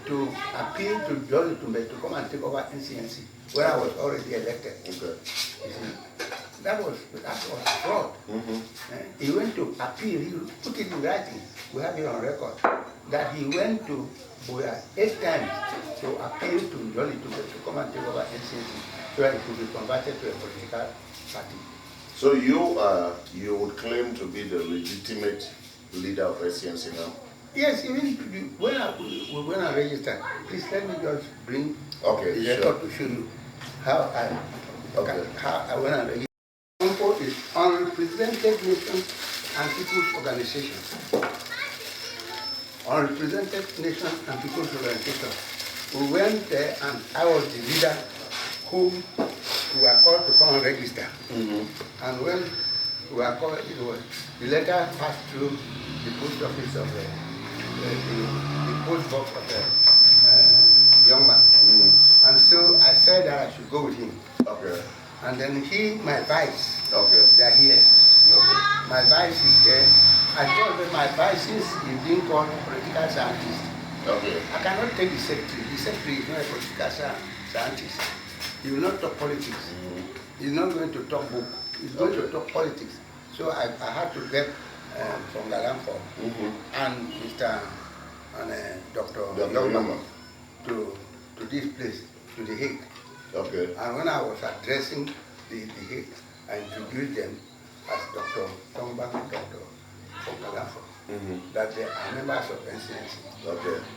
[SPEAKER 2] to appeal to Jolly Tumbe to come and take over SCNC, where I was already elected.
[SPEAKER 1] Okay.
[SPEAKER 2] You see, that was fraud. He went to appeal, he put it in writing, we have it on record, that he went to Boya 8 times to appeal to Jolly Tumbe to come and take over SCNC, so that it could be converted to a political party.
[SPEAKER 1] So you would claim to be the legitimate leader of SCNC now?
[SPEAKER 2] Yes, even when I registered, please let me just bring the record to show you how when I registered. UNPO is Unrepresented Nations and People's Organization. Unrepresented Nations and People's Organization. We went there and I was the leader whom we were called to come and register. And when we are called, the letter passed through the post office of the post box of the young man. And so I felt that I should go with him.
[SPEAKER 1] Okay.
[SPEAKER 2] And then my vice, they are here. My vice is there. I told them my vice, since he's being called political scientist, I cannot take the secretary. The secretary is not a political scientist. He will not talk politics. He's not going to talk book. He's going to talk politics. So I had to get from Galamfo and Mr. and Dr. Ayamba to this place, to the Hague. And when I was addressing the Hague, I introduced them as Dr. Tomba and Dr. from Galamfo, that they are members of SCNC.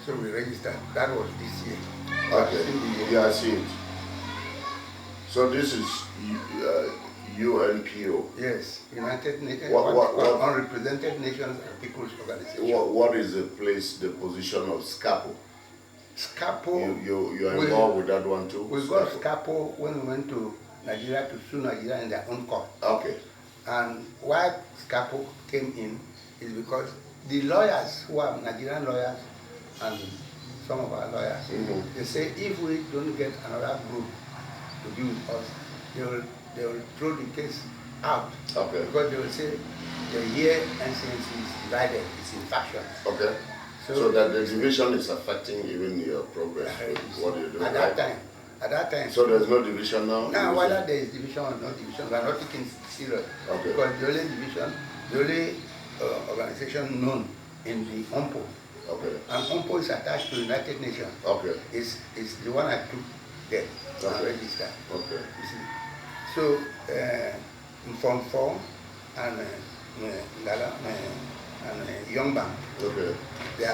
[SPEAKER 2] So we registered. That was this year.
[SPEAKER 1] Yeah, I see it. So this is UNPO.
[SPEAKER 2] Yes, United Nations, Unrepresented Nations and People's Organization.
[SPEAKER 1] What is the position of SCAPO?
[SPEAKER 2] SCAPO.
[SPEAKER 1] You are involved with that one too?
[SPEAKER 2] We got SCAPO when we went to Nigeria to sue Nigeria in their own court. And why SCAPO came in is because the lawyers who are Nigerian lawyers and some of our lawyers, they say if we don't get another group to be with us, they will throw the case out. Because they will say the year SCNC is divided, it's in factions.
[SPEAKER 1] So that the division is affecting even your progress with what you do.
[SPEAKER 2] At that time.
[SPEAKER 1] So there's no division now?
[SPEAKER 2] Now, whether there is division or no division, we are not taking serious. Because the only division, the only organization known in the UNPO, and UNPO is attached to the United Nations, is the one I took there and registered. You see. So, Form 4 and Ayamba, they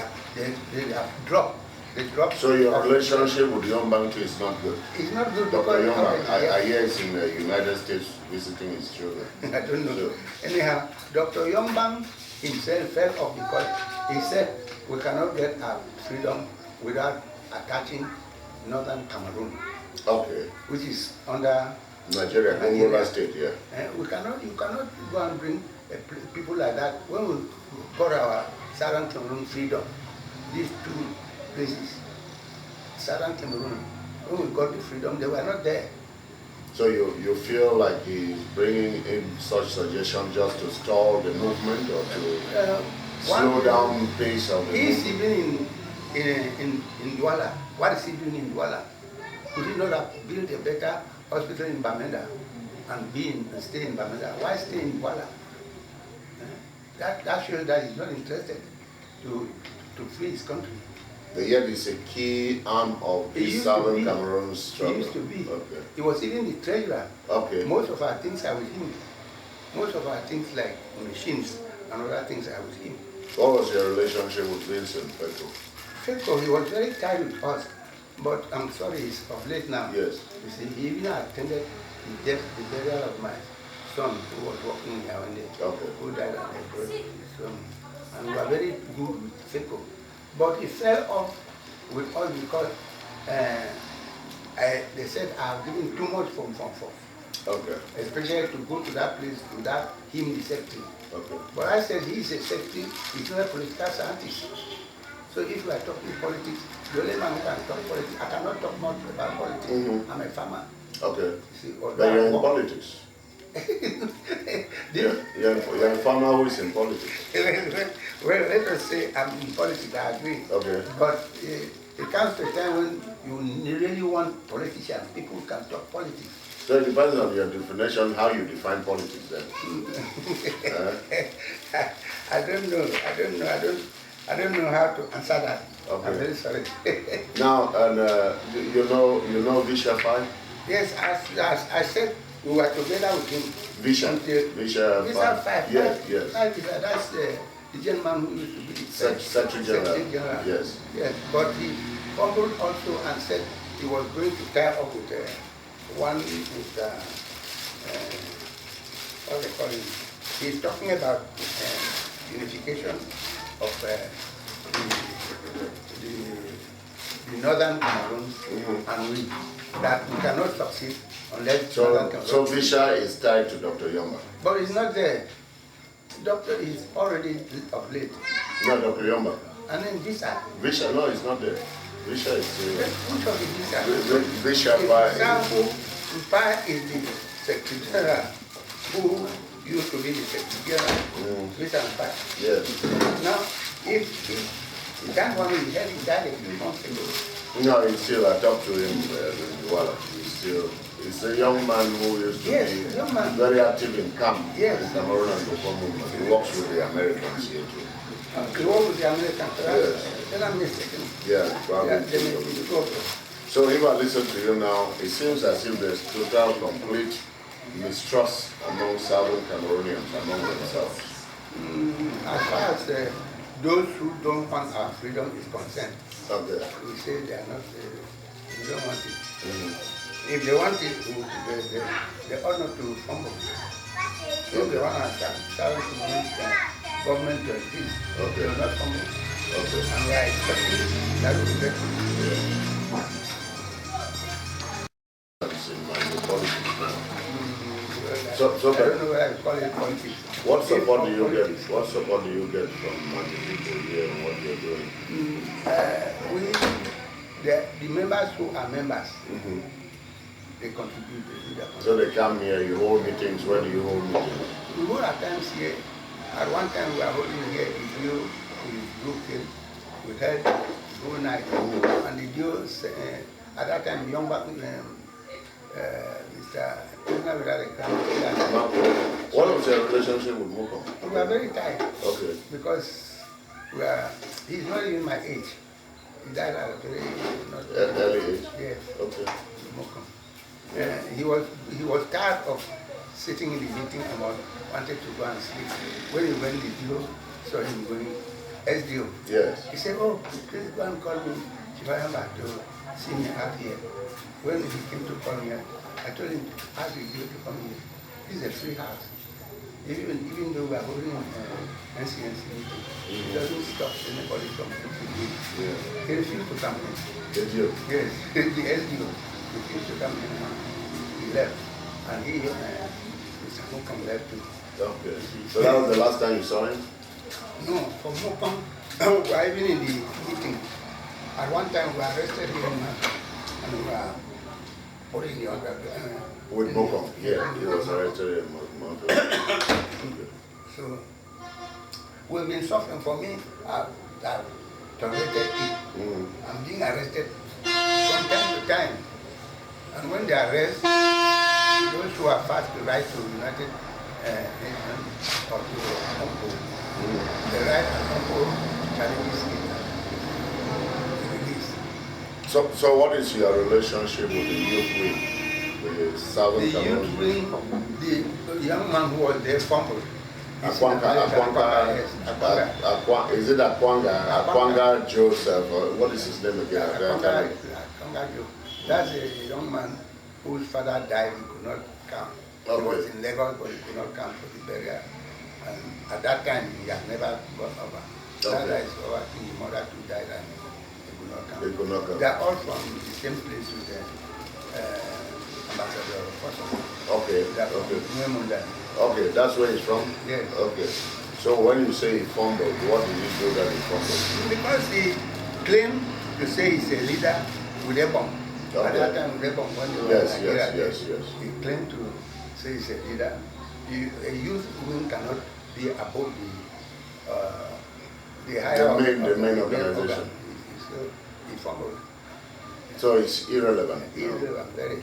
[SPEAKER 2] have dropped.
[SPEAKER 1] So your relationship with Ayamba is not good?
[SPEAKER 2] It's not good.
[SPEAKER 1] Dr. Ayamba, I hear he's in the United States visiting his children.
[SPEAKER 2] I don't know. Anyhow, Dr. Ayamba himself fell off because he said we cannot get our freedom without attaching northern Cameroon, which is under
[SPEAKER 1] Nigeria. State,
[SPEAKER 2] you cannot go and bring people like that. When we got our southern Cameroon freedom, these two places, southern Cameroon, when we got the freedom, they were not there.
[SPEAKER 1] So you feel like he's bringing in such suggestions just to stall the movement or to slow down the pace of the movement?
[SPEAKER 2] He's even in Douala. What is he doing in Douala? Could he not have built a better hospital in Bamenda and stay in Bamenda? Why stay in Douala? That shows that he's not interested to free his country.
[SPEAKER 1] But yet it's a key arm of the Southern Cameroon struggle.
[SPEAKER 2] He used to be. He was even the treasurer. Most of our things are with him. Most of our things like machines and other things are with him.
[SPEAKER 1] What was your relationship with Vincent Feko?
[SPEAKER 2] Feko, he was very tight with us. But I'm sorry, he's of late now.
[SPEAKER 1] Yes.
[SPEAKER 2] You see, he even attended the burial of my son who was working in Yawande, who died and they brought his son. And we were very good with Feko. But he fell off with us because they said I have given too much from Form 4. Especially to go to that place without him, the secretary. But I said he's a secretary, he's not a political scientist. So if we are talking politics, the only man who can talk politics, I cannot talk much about politics. I'm a farmer.
[SPEAKER 1] You see, but you're in politics. You're a farmer who is in politics.
[SPEAKER 2] Well, let us say I'm in politics, I agree. But it comes to a time when you really want politicians, people who can talk politics.
[SPEAKER 1] So it depends on your definition, how you define politics then.
[SPEAKER 2] I don't know how to answer that. I'm very sorry.
[SPEAKER 1] Now, and you know Visha 5?
[SPEAKER 2] Yes, as I said, we were together with him.
[SPEAKER 1] Visha
[SPEAKER 2] 5.
[SPEAKER 1] Yes.
[SPEAKER 2] That's the gentleman who used to be the
[SPEAKER 1] Secretary General. Yes.
[SPEAKER 2] But he fumbled also and said he was going to tie up with one with what they call him. He's talking about unification of the northern Cameroons and we. that we cannot succeed unless
[SPEAKER 1] So Visha is tied to Dr. Yomba.
[SPEAKER 2] But it's not there. Doctor is already of late.
[SPEAKER 1] No, Dr. Yomba.
[SPEAKER 2] And then Visa.
[SPEAKER 1] Visha, no, it's not there. Visha is...
[SPEAKER 2] Which of the Visa?
[SPEAKER 1] Visha
[SPEAKER 2] Pa is the Secretary General who used to be the Secretary General. Visa and Pa.
[SPEAKER 1] Yes.
[SPEAKER 2] Now, if that one is head, he died a few months ago.
[SPEAKER 1] No, he's still, I talked to him, he's a young man who used to be very active in camp, in Cameroon and Boko movement. He works with the Americans here too.
[SPEAKER 2] He works with the Americans,
[SPEAKER 1] yes.
[SPEAKER 2] Then I'm mistaken.
[SPEAKER 1] Yeah, probably. So if I listen to you now, it seems as if there's total, complete mistrust among Southern Cameroonians, among themselves.
[SPEAKER 2] As far as those who don't want our freedom is concerned,
[SPEAKER 1] okay.
[SPEAKER 2] We say they are not, they don't want it. If they want it, they ought not to fumble. If they want to start government to exist, they will not fumble. And we are expecting that will be better. I don't know whether I call it politics.
[SPEAKER 1] What support do you get? What support do you get from the people here and what you're doing?
[SPEAKER 2] The members who are members, they contribute to that.
[SPEAKER 1] So they come here, you hold meetings. Where do you hold meetings?
[SPEAKER 2] We hold at times here. At one time we were holding here the deal with Brooklyn. We held the whole night. And the deal, at that time, young Mr.
[SPEAKER 1] What was your relationship with Moko?
[SPEAKER 2] We are very tight.
[SPEAKER 1] Okay.
[SPEAKER 2] Because he's not even my age. He died at a very
[SPEAKER 1] early age?
[SPEAKER 2] Yes.
[SPEAKER 1] Okay.
[SPEAKER 2] He was tired of sitting in the meeting and wanted to go and sleep. When he went to the deal, saw him going SDO.
[SPEAKER 1] Yes.
[SPEAKER 2] He said, oh, please go and call me Ayamba to see me out here. When he came to call me, I told him, ask you to come here. This is a free house. Even though we are holding SCNC meeting, it doesn't stop anybody from coming. Yeah. He refused to come in.
[SPEAKER 1] SDO?
[SPEAKER 2] Yes, the SDO refused to come in. He left. And he, Mr. Mokam left too.
[SPEAKER 1] Okay. So that was the last time you saw him?
[SPEAKER 2] No, for Mokam, we were even in the meeting. At one time we arrested him and we were holding the other.
[SPEAKER 1] With Mokam? Yeah, he was arrested in Mountain. Okay.
[SPEAKER 2] So, we've been suffering. For me, I've tolerated it. I'm being arrested from time to time. And when they arrest, those who are fast the right to United Nations or to UNCO, the right and UNCO challenges release.
[SPEAKER 1] So what is your relationship with the youth wing? The Southern Cameroon?
[SPEAKER 2] The youth wing, the young man who was there fumbled.
[SPEAKER 1] Is it Akwanga Joseph? What is his name again?
[SPEAKER 2] Akwanga Joe. That's a young man whose father died. He could not come. He was in Lagos, but he could not come for the burial. And at that time, he had never gone over. That is over. His mother too died, and he could not come.
[SPEAKER 1] They could not come.
[SPEAKER 2] They are all from the same place with the ambassador of Kosovo.
[SPEAKER 1] Okay. Okay, that's where he's from?
[SPEAKER 2] Yes.
[SPEAKER 1] Okay. So when you say he fumbled, what did he do that he fumbled?
[SPEAKER 2] Because he claimed to say he's a leader with a bomb.
[SPEAKER 1] Okay.
[SPEAKER 2] At that time, Rebon, when they were
[SPEAKER 1] yes.
[SPEAKER 2] He claimed to say he's a leader. A youth wing cannot be above the higher
[SPEAKER 1] the main organization.
[SPEAKER 2] So he fumbled.
[SPEAKER 1] So it's irrelevant.
[SPEAKER 2] Irrelevant, very.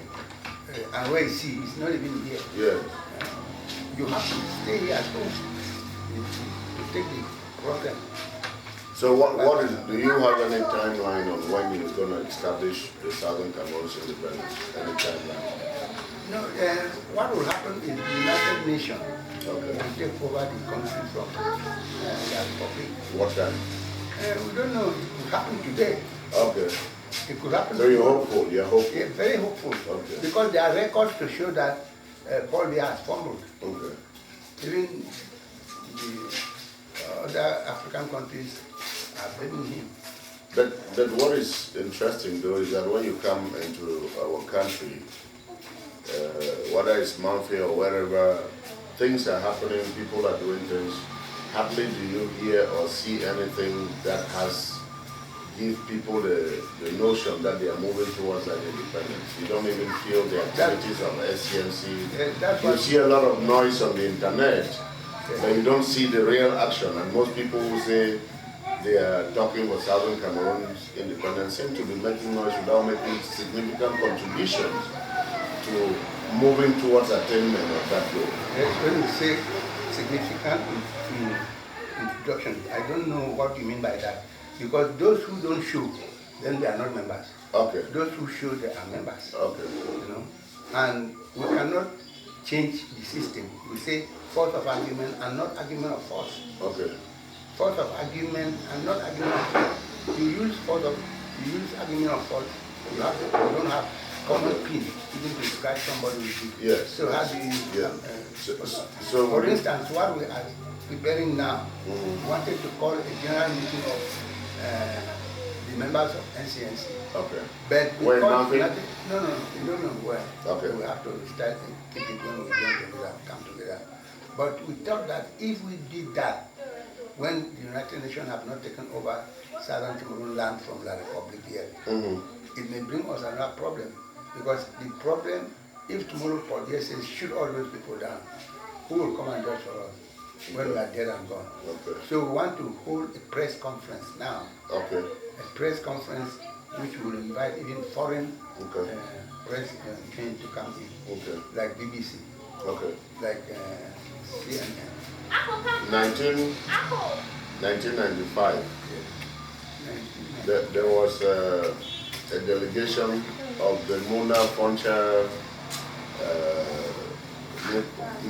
[SPEAKER 2] And where is he? He's not even here.
[SPEAKER 1] Yes.
[SPEAKER 2] You have to stay here at home to take the problem.
[SPEAKER 1] So do you have any timeline on when you're going to establish the Southern Cameroon's independence? Any timeline?
[SPEAKER 2] No, what will happen is the United Nations will take over the country from the Republic.
[SPEAKER 1] What time?
[SPEAKER 2] We don't know. It could happen today.
[SPEAKER 1] Okay.
[SPEAKER 2] It could happen.
[SPEAKER 1] So you're hopeful? You're hopeful?
[SPEAKER 2] Yeah, very hopeful.
[SPEAKER 1] Okay.
[SPEAKER 2] Because there are records to show that Paul Biya has fumbled.
[SPEAKER 1] Okay.
[SPEAKER 2] Even the other African countries are blaming him.
[SPEAKER 1] But what is interesting though is that when you come into our country, whether it's Mountfield or wherever, things are happening, people are doing things. Hardly do you hear or see anything that has give people the notion that they are moving towards an independence. You don't even feel the activities of SCNC. You see a lot of noise on the internet, but you don't see the real action. And most people who say they are talking for Southern Cameroon's independence seem to be making noise without making significant contributions to moving towards attainment of that goal.
[SPEAKER 2] Yes, when you say significant introduction, I don't know what you mean by that. Because those who don't show, then they are not members.
[SPEAKER 1] Okay.
[SPEAKER 2] Those who show, they are members.
[SPEAKER 1] Okay.
[SPEAKER 2] You know, and we cannot change the system. We say force of argument and not argument of force.
[SPEAKER 1] Okay.
[SPEAKER 2] Force of argument and not argument of force. You use argument of force. You don't have common pin even to scratch somebody with it.
[SPEAKER 1] Yes.
[SPEAKER 2] So how do you?
[SPEAKER 1] Yeah. So
[SPEAKER 2] for instance, what we are preparing now, we wanted to call a general meeting of the members of SCNC.
[SPEAKER 1] Okay.
[SPEAKER 2] But we
[SPEAKER 1] Where
[SPEAKER 2] called
[SPEAKER 1] nothing?
[SPEAKER 2] No, we don't know where.
[SPEAKER 1] Okay.
[SPEAKER 2] We have to start and keep it when we get together, come together. But we thought that if we did that, when the United Nations have not taken over Southern Cameroon land from the Republic yet, it may bring us another problem. Because the problem, if tomorrow Paul says shoot all those people down, who will come and judge for us? When we are dead and gone.
[SPEAKER 1] Okay.
[SPEAKER 2] So we want to hold a press conference now.
[SPEAKER 1] Okay.
[SPEAKER 2] A press conference which will invite even foreign press to come in.
[SPEAKER 1] Okay.
[SPEAKER 2] Like BBC.
[SPEAKER 1] Okay.
[SPEAKER 2] Like CNN.
[SPEAKER 1] 1995. There was a delegation of the Muna Foncha.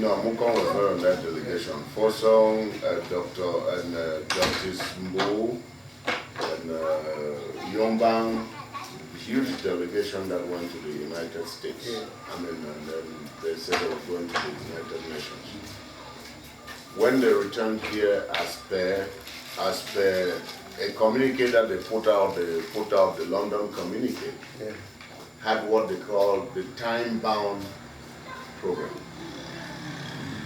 [SPEAKER 1] Mukong was not on that delegation. Fosong, Justice Mbo, and Yombang, huge delegation that went to the United States.
[SPEAKER 2] Yeah.
[SPEAKER 1] And then they said they were going to the United Nations. When they returned here, as per a communique that they put out the London communique, had what they call the time-bound program.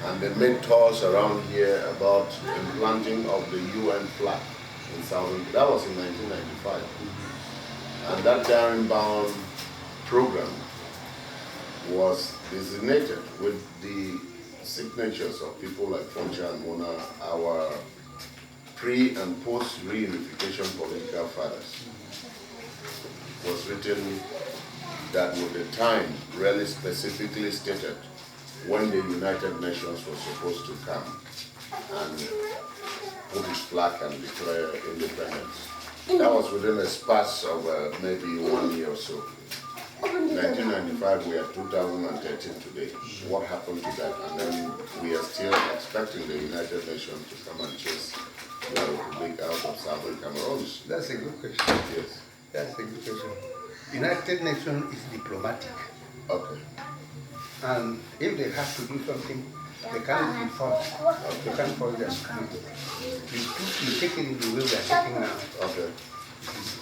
[SPEAKER 1] And they made tours around here about implanting of the UN flag in Southern. That was in 1995. And that time-bound program was designated with the signatures of people like Foncha and Mona, our pre- and post-reunification political fathers. It was written that with the time really specifically stated when the United Nations was supposed to come and put its flag and declare independence. That was within a space of maybe 1 year or so. 1995, we are 2013 today. What happened to that? And then we are still expecting the United Nations to come and chase the Republic out of Southern Cameroons.
[SPEAKER 2] That's a good question.
[SPEAKER 1] Yes.
[SPEAKER 2] That's a good question. United Nations is diplomatic.
[SPEAKER 1] Okay.
[SPEAKER 2] And if they have to do something, they can't be forced. They can't force them. You take it in the way we are taking now.
[SPEAKER 1] Okay.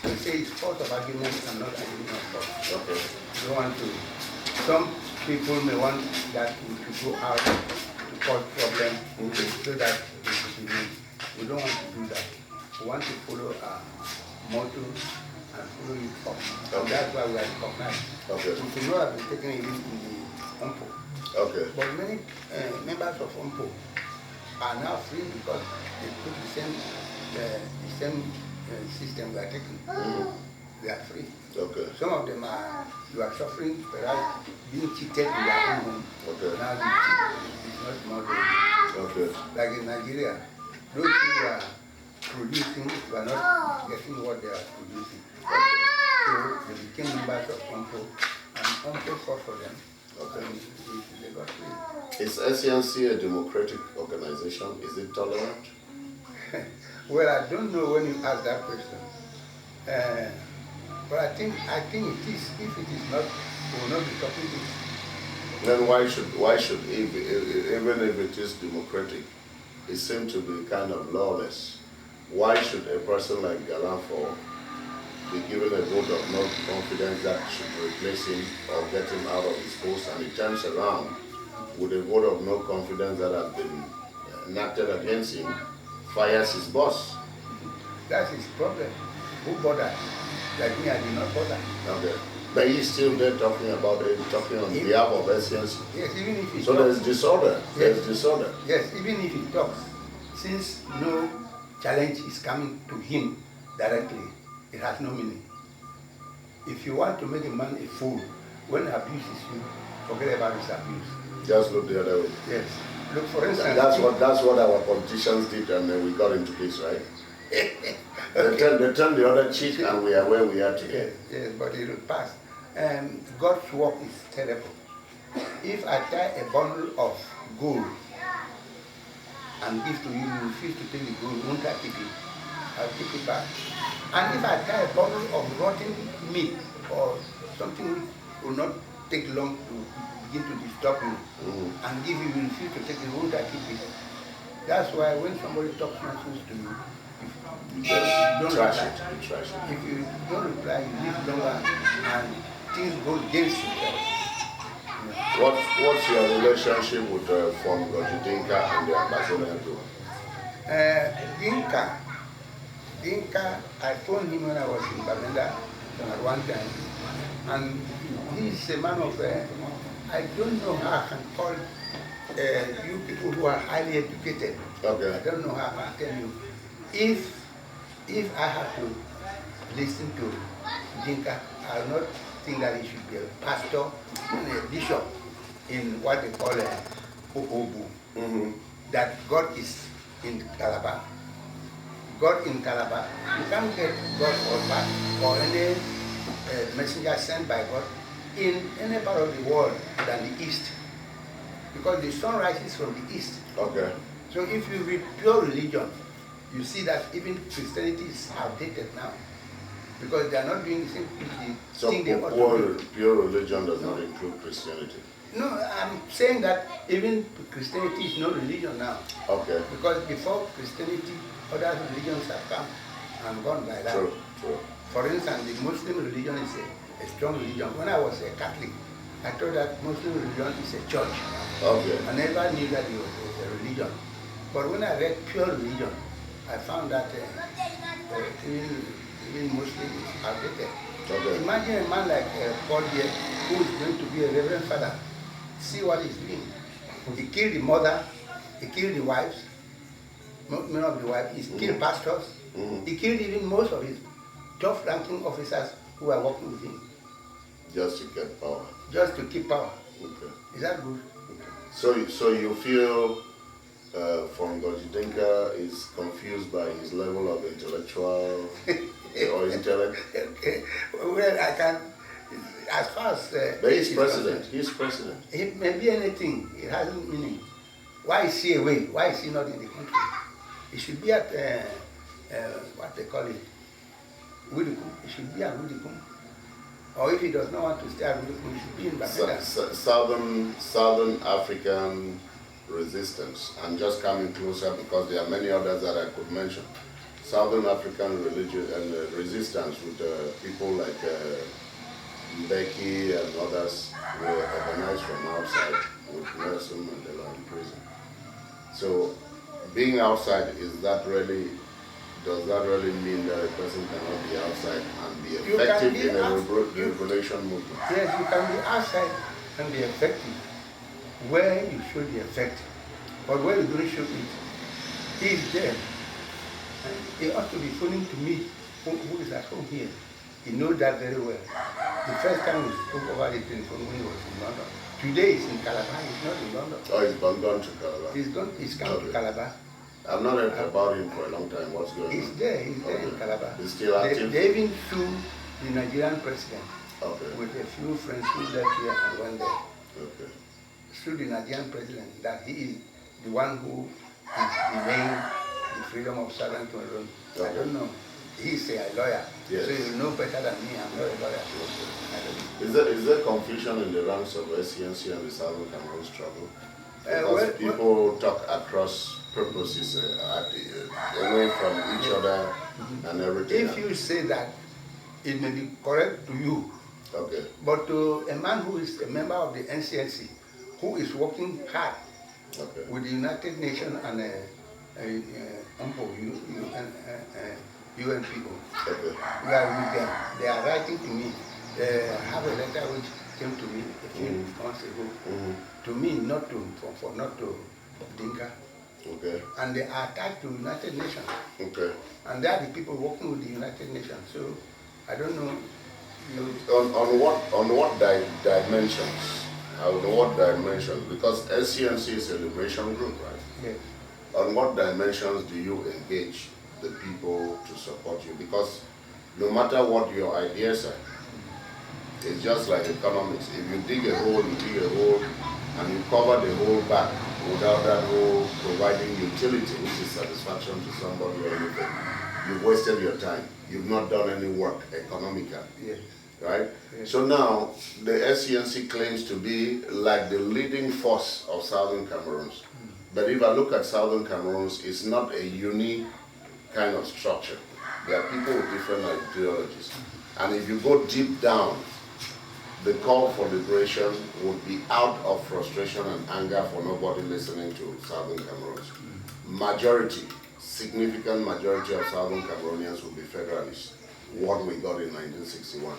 [SPEAKER 2] You say it's force of argument and not argument of force.
[SPEAKER 1] Okay.
[SPEAKER 2] You don't want to. Some people may want that we should go out to cause problems so that we don't want to do that. We want to follow our motto and follow it up. And that's why we are recognized.
[SPEAKER 1] Okay.
[SPEAKER 2] We could not have been taken even in the UNPO.
[SPEAKER 1] Okay.
[SPEAKER 2] But many members of UNPO are now free because they put the same system we are taking. They are free.
[SPEAKER 1] Okay.
[SPEAKER 2] Some of them you are suffering, perhaps being cheated in their own home.
[SPEAKER 1] Okay.
[SPEAKER 2] Now it's not more dangerous.
[SPEAKER 1] Okay.
[SPEAKER 2] Like in Nigeria, those who are producing were not getting what they are producing. So they became members of UNPO, and UNPO fought for them.
[SPEAKER 1] Okay.
[SPEAKER 2] And they got free.
[SPEAKER 1] Is SCNC a democratic organization? Is it tolerant?
[SPEAKER 2] Well, I don't know when you ask that question. But I think it is. If it is not, we will not be talking this.
[SPEAKER 1] Then why should even if it is democratic, it seems to be kind of lawless. Why should a person like Galanfo be given a vote of no confidence that should replace him or get him out of his post, and he turns around with a vote of no confidence that has been enacted against him, fires his boss.
[SPEAKER 2] That's his problem. Who bothered? Like me, I did not bother.
[SPEAKER 1] Okay. But he's still there talking about it, talking on behalf of SCNC.
[SPEAKER 2] Yes, even if he
[SPEAKER 1] So
[SPEAKER 2] talks,
[SPEAKER 1] there's disorder.
[SPEAKER 2] Yes.
[SPEAKER 1] There's disorder.
[SPEAKER 2] Yes, even if he talks, since no challenge is coming to him directly, it has no meaning. If you want to make a man a fool, when abuse is you, forget about his abuse.
[SPEAKER 1] Just look the other way.
[SPEAKER 2] Yes. Look, for instance,
[SPEAKER 1] That's what our politicians did, and then we got into this, right? They turned the other cheek, and we are where we are today.
[SPEAKER 2] Yes, but it will pass. God's work is terrible. If I tie a bundle of gold and give to you, you refuse to take the gold, won't I keep it? I'll keep it back. And if I tie a bundle of rotten meat or something which will not take long to begin to disturb you, and give you refuse to take it, won't I keep it? That's why when somebody talks nonsense to you,
[SPEAKER 1] You just trash it. You trash it.
[SPEAKER 2] if you don't reply, you live longer and things go against each other.
[SPEAKER 1] What's your relationship with Fongoji Dinka and the ambassador doing?
[SPEAKER 2] Dinka, I phoned him when I was in Bamenda at one time, and he's a man of, I don't know how I can call you people who are highly educated.
[SPEAKER 1] Okay.
[SPEAKER 2] I don't know how I can tell you. If I have to listen to Dinka, I will not think that he should be a pastor and a bishop in what they call a Obu. That God is in Calabar. God in Calabar. You can't get God or any messenger sent by God in any part of the world than the East. Because the sun rises from the East.
[SPEAKER 1] Okay.
[SPEAKER 2] So if you read pure religion, you see that even Christianity is outdated now. Because they are not doing the same thing
[SPEAKER 1] So
[SPEAKER 2] they ought to do.
[SPEAKER 1] pure religion does not include Christianity.
[SPEAKER 2] No, I'm saying that even Christianity is no religion now.
[SPEAKER 1] Okay.
[SPEAKER 2] Because before Christianity, other religions have come and gone by that.
[SPEAKER 1] True.
[SPEAKER 2] For instance, the Muslim religion is a strong religion. When I was a Catholic, I thought that Muslim religion is a church.
[SPEAKER 1] Okay.
[SPEAKER 2] I never knew that it was a religion. But when I read pure religion, I found that even Muslim is outdated.
[SPEAKER 1] Okay.
[SPEAKER 2] Imagine a man like Paul here, who is going to be a reverend father. See what he's doing. He killed the mother, he killed the wives, many of the wives, he killed pastors, he killed even most of his top-ranking officers who are working with him.
[SPEAKER 1] Just to get power.
[SPEAKER 2] Just to keep power.
[SPEAKER 1] Okay.
[SPEAKER 2] Is that good?
[SPEAKER 1] Okay. So you feel Fongoji Dinka is confused by his level of intellectual or intellect?
[SPEAKER 2] Okay. Well, I can, as far as...
[SPEAKER 1] But he's president. He's president.
[SPEAKER 2] It may be anything. It hasn't meaning. Why is he away? Why is he not in the country? He should be at, what they call it, Widikum. He should be at Widikum. Or if he does not want to stay at Widikum, he should be in Bamenda.
[SPEAKER 1] Southern African resistance. I'm just coming closer because there are many others that I could mention. Southern African religion and resistance with people like Mbeki and others were organized from outside with Nelson Mandela in prison. So being outside, does that really mean that a person cannot be outside and be effective in a revolution movement?
[SPEAKER 2] Yes, you can be outside and be effective where you should be effective. But where you don't show it, he is there. And he ought to be phoning to me who is at home here. He knows that very well. The first time we spoke over the telephone when he was in London. Today he's in Calabar, he's not in London.
[SPEAKER 1] Oh, he's gone to Calabar.
[SPEAKER 2] He's come to Calabar.
[SPEAKER 1] I've not heard about him for a long time. What's going on?
[SPEAKER 2] He's there in Calabar.
[SPEAKER 1] He's still active?
[SPEAKER 2] They even sued the Nigerian president with a few friends who left here and went there.
[SPEAKER 1] Okay.
[SPEAKER 2] Sued the Nigerian president that he is the one who is delaying the freedom of Southern Cameroon. Okay. I don't know. He's a lawyer, yes. So you know better than me. I'm not a lawyer. I don't know.
[SPEAKER 1] Is there confusion in the ranks of SCNC and the Southern Cameroon struggle? Because people talk across purposes away from each other and everything.
[SPEAKER 2] If you say that it may be correct to you.
[SPEAKER 1] Okay.
[SPEAKER 2] But to a man who is a member of the SCNC, who is working hard with the United Nations and UNPO, we are with them. They are writing to me. They have a letter which came to me a few months ago. To me, not to Dinka.
[SPEAKER 1] Okay.
[SPEAKER 2] And they are attached to United Nations.
[SPEAKER 1] Okay.
[SPEAKER 2] And they are the people working with the United Nations. So I don't know.
[SPEAKER 1] On what dimensions? On what dimensions? Because SCNC is a liberation group, right?
[SPEAKER 2] Yes.
[SPEAKER 1] On what dimensions do you engage the people to support you? Because no matter what your ideas are, it's just like economics. If you dig a hole, and you cover the hole back without that hole providing utility, which is satisfaction to somebody or anything, you've wasted your time. You've not done any work economically.
[SPEAKER 2] Yes.
[SPEAKER 1] Right?
[SPEAKER 2] Yes.
[SPEAKER 1] So now, the SCNC claims to be like the leading force of Southern Cameroons. But if I look at Southern Cameroons, it's not a unique kind of structure. There are people with different ideologies. And if you go deep down, the call for liberation would be out of frustration and anger for nobody listening to Southern Cameroons. Majority, significant majority of Southern Cameroonians will be federalists, what we got in 1961.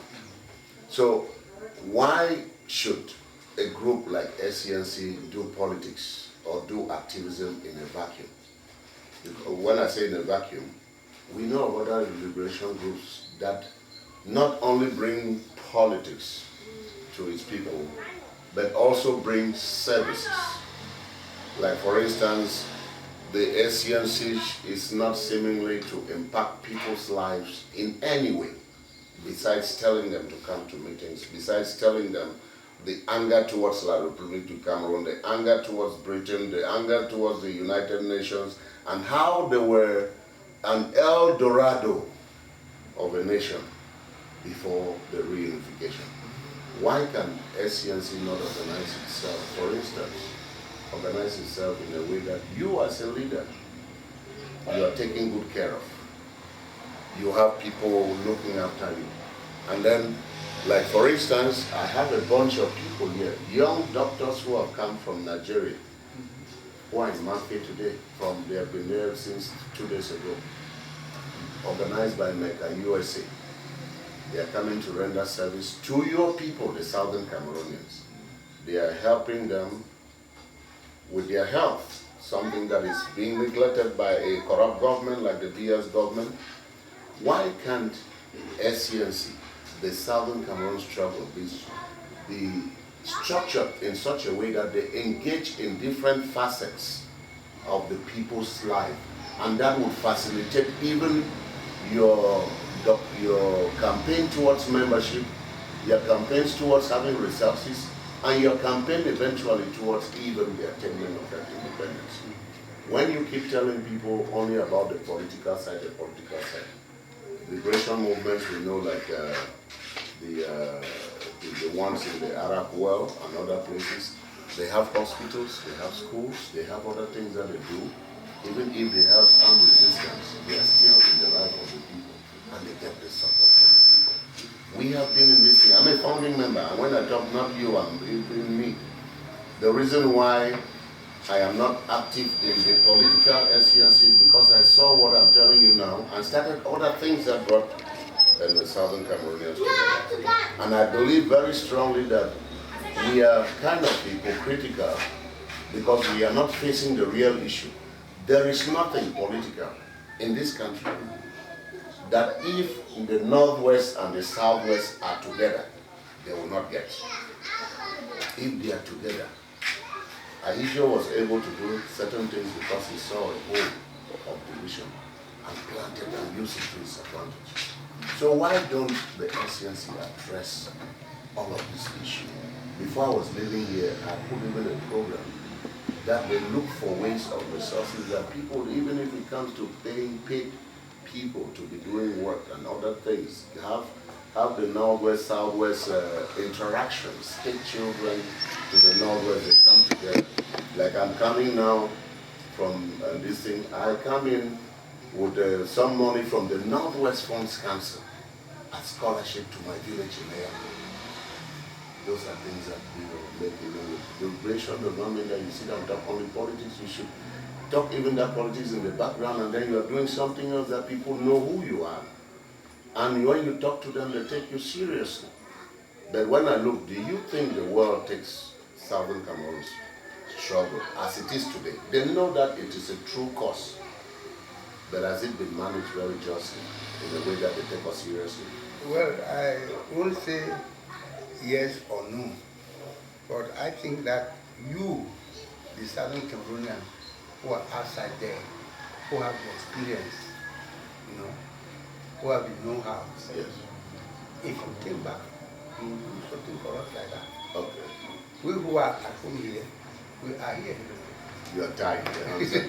[SPEAKER 1] So why should a group like SCNC do politics or do activism in a vacuum? Because when I say in a vacuum, we know of other liberation groups that not only bring politics to its people, but also bring services. Like for instance, the SCNC is not seemingly to impact people's lives in any way, besides telling them to come to meetings, besides telling them the anger towards La République du Cameroon, the anger towards Britain, the anger towards the United Nations, and how they were an El Dorado of a nation before the reunification. Why can SCNC not organize itself, for instance, organize itself in a way that you as a leader, you are taking good care of. You have people looking after you. And then, like for instance, I have a bunch of people here, young doctors who have come from Nigeria, who are in market today, they have been there since 2 days ago, organized by MECA USA. They are coming to render service to your people, the Southern Cameroonians. They are helping them with their health, something that is being neglected by a corrupt government like the BS government. Why can't SCNC, the Southern Cameroon struggle, be structured in such a way that they engage in different facets of the people's life, and that would facilitate even your campaign towards membership, your campaigns towards having resources, and your campaign eventually towards even the attainment of that independence. When you keep telling people only about the political side, liberation movements we know, like the ones in the Arab world and other places, they have hospitals, they have schools, they have other things that they do. Even if they have armed resistance, they are still in the life of the people, and they get the support from the people. We have been in this thing. I'm a founding member, and when I talk, not you, I'm even me. The reason why I am not active in the political SCNC is because I saw what I'm telling you now and started other things that brought the Southern Cameroonians together. And I believe very strongly that we are kind of hypocritical because we are not facing the real issue. There is nothing political in this country that if the Northwest and the Southwest are together, they will not get. If they are together, Aisha was able to do certain things because he saw a hole of division and planted and used it to his advantage. So why don't the SCNC address all of this issue? Before I was living here, I put even a program that they look for ways of resources that people, even if it comes to paying paid people to be doing work and other things, have the Northwest, Southwest interactions, take children to the Northwest, they come together. Like I'm coming now from this thing, I come in with some money from the Northwest Funds Council a scholarship to my village in Ayamba. Those are things that, make the duration does not mean that you sit and talk only politics. You should talk even that politics in the background, and then you are doing something else that people know who you are. And when you talk to them, they take you seriously. But when I look, do you think the world takes Southern Cameroon's struggle as it is today? They know that it is a true cause, but has it been managed very justly in a way that they take us seriously?
[SPEAKER 2] Well, I won't say yes or no, but I think that you, the Southern Cameroonians who are outside there, who have the experience, who have the know-how,
[SPEAKER 1] Yes.
[SPEAKER 2] if you came back, you will do something for us like that.
[SPEAKER 1] Okay.
[SPEAKER 2] We who are at home here, we are here.
[SPEAKER 1] You are tired.
[SPEAKER 2] You see,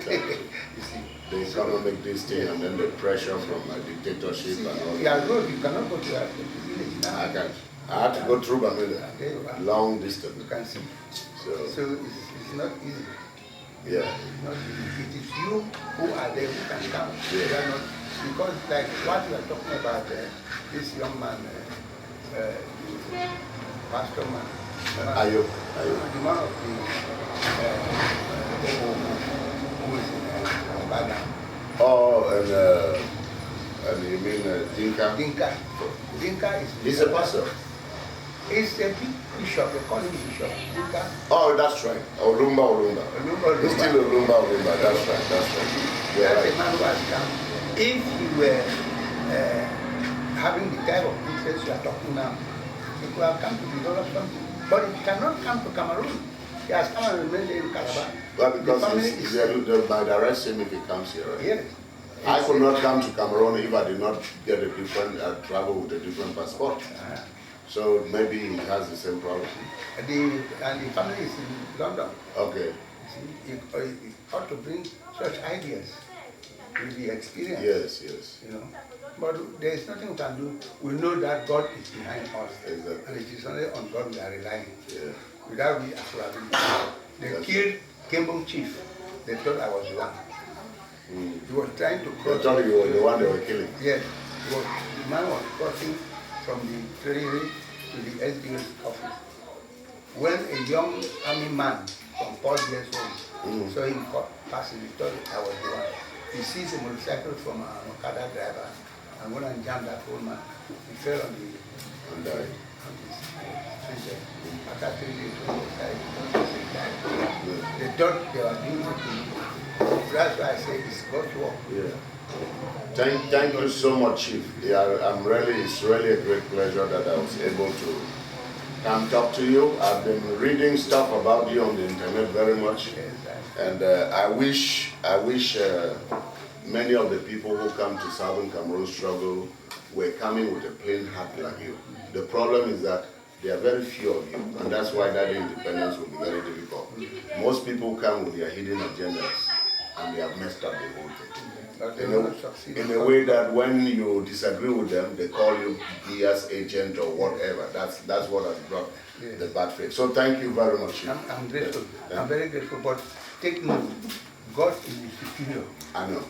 [SPEAKER 1] The economic this thing and then the pressure from a dictatorship and all
[SPEAKER 2] yeah,
[SPEAKER 1] that.
[SPEAKER 2] road, you cannot go to the village now.
[SPEAKER 1] I can't. I had to go through Bamila, long distance.
[SPEAKER 2] You can see.
[SPEAKER 1] So
[SPEAKER 2] it's not easy.
[SPEAKER 1] yeah.
[SPEAKER 2] It's not easy. It is you who are there who can come.
[SPEAKER 1] Yeah.
[SPEAKER 2] They are not, because like what we are talking about, this young man, pastor man,
[SPEAKER 1] Ayamba.
[SPEAKER 2] the man of the who is in Ghana.
[SPEAKER 1] Oh, and you mean Dinka?
[SPEAKER 2] Dinka is.
[SPEAKER 1] He's a pastor.
[SPEAKER 2] He's a big bishop. They call him bishop. Dinka.
[SPEAKER 1] Oh, that's right. Olumba. He's still Olumba. That's right. Yeah,
[SPEAKER 2] That's
[SPEAKER 1] right.
[SPEAKER 2] a man who has come. If he were having the type of interest you are talking now, he could have come to develop something. But he cannot come to Cameroon. He has come and remained in Calabar.
[SPEAKER 1] Well, because they might arrest him if he comes here, right?
[SPEAKER 2] Yes.
[SPEAKER 1] I could not come to Cameroon if I did not get a different, travel with a different passport. So maybe he has the same problem.
[SPEAKER 2] And the family is in London.
[SPEAKER 1] Okay.
[SPEAKER 2] You see, he ought to bring such ideas with the experience.
[SPEAKER 1] Yes.
[SPEAKER 2] But there is nothing we can do. We know that God is behind us.
[SPEAKER 1] Exactly.
[SPEAKER 2] And it is only on God we are relying.
[SPEAKER 1] Yeah.
[SPEAKER 2] Without we are They killed Kembong chief. They thought I was the one. He was trying to cross.
[SPEAKER 1] They thought you were the one they were killing.
[SPEAKER 2] Yes. The man was crossing from the treasury to the SDO's office. When a young army man from Paul Bier's home saw him passing, he thought I was the one. He sees a motorcycle from an Okada driver and went and jammed that old man. He fell on the
[SPEAKER 1] And died.
[SPEAKER 2] After 3 days, when he died, they thought they were doing it. That's why I say it's God's work.
[SPEAKER 1] Yeah. Thank you so much, Chief. Yeah, it's really a great pleasure that I was able to come talk to you. I've been reading stuff about you on the internet very much. And I wish many of the people who come to Southern Cameroon struggle were coming with a plain heart like you. The problem is that there are very few of you, and that's why that independence will be very difficult. Most people come with their hidden agendas, and they have messed up the whole thing. In a way that when you disagree with them, they call you BS agent or whatever. That's what has brought the bad faith. So thank you very much.
[SPEAKER 2] I'm grateful. I'm very grateful. But take note, God is the superior.
[SPEAKER 1] I know.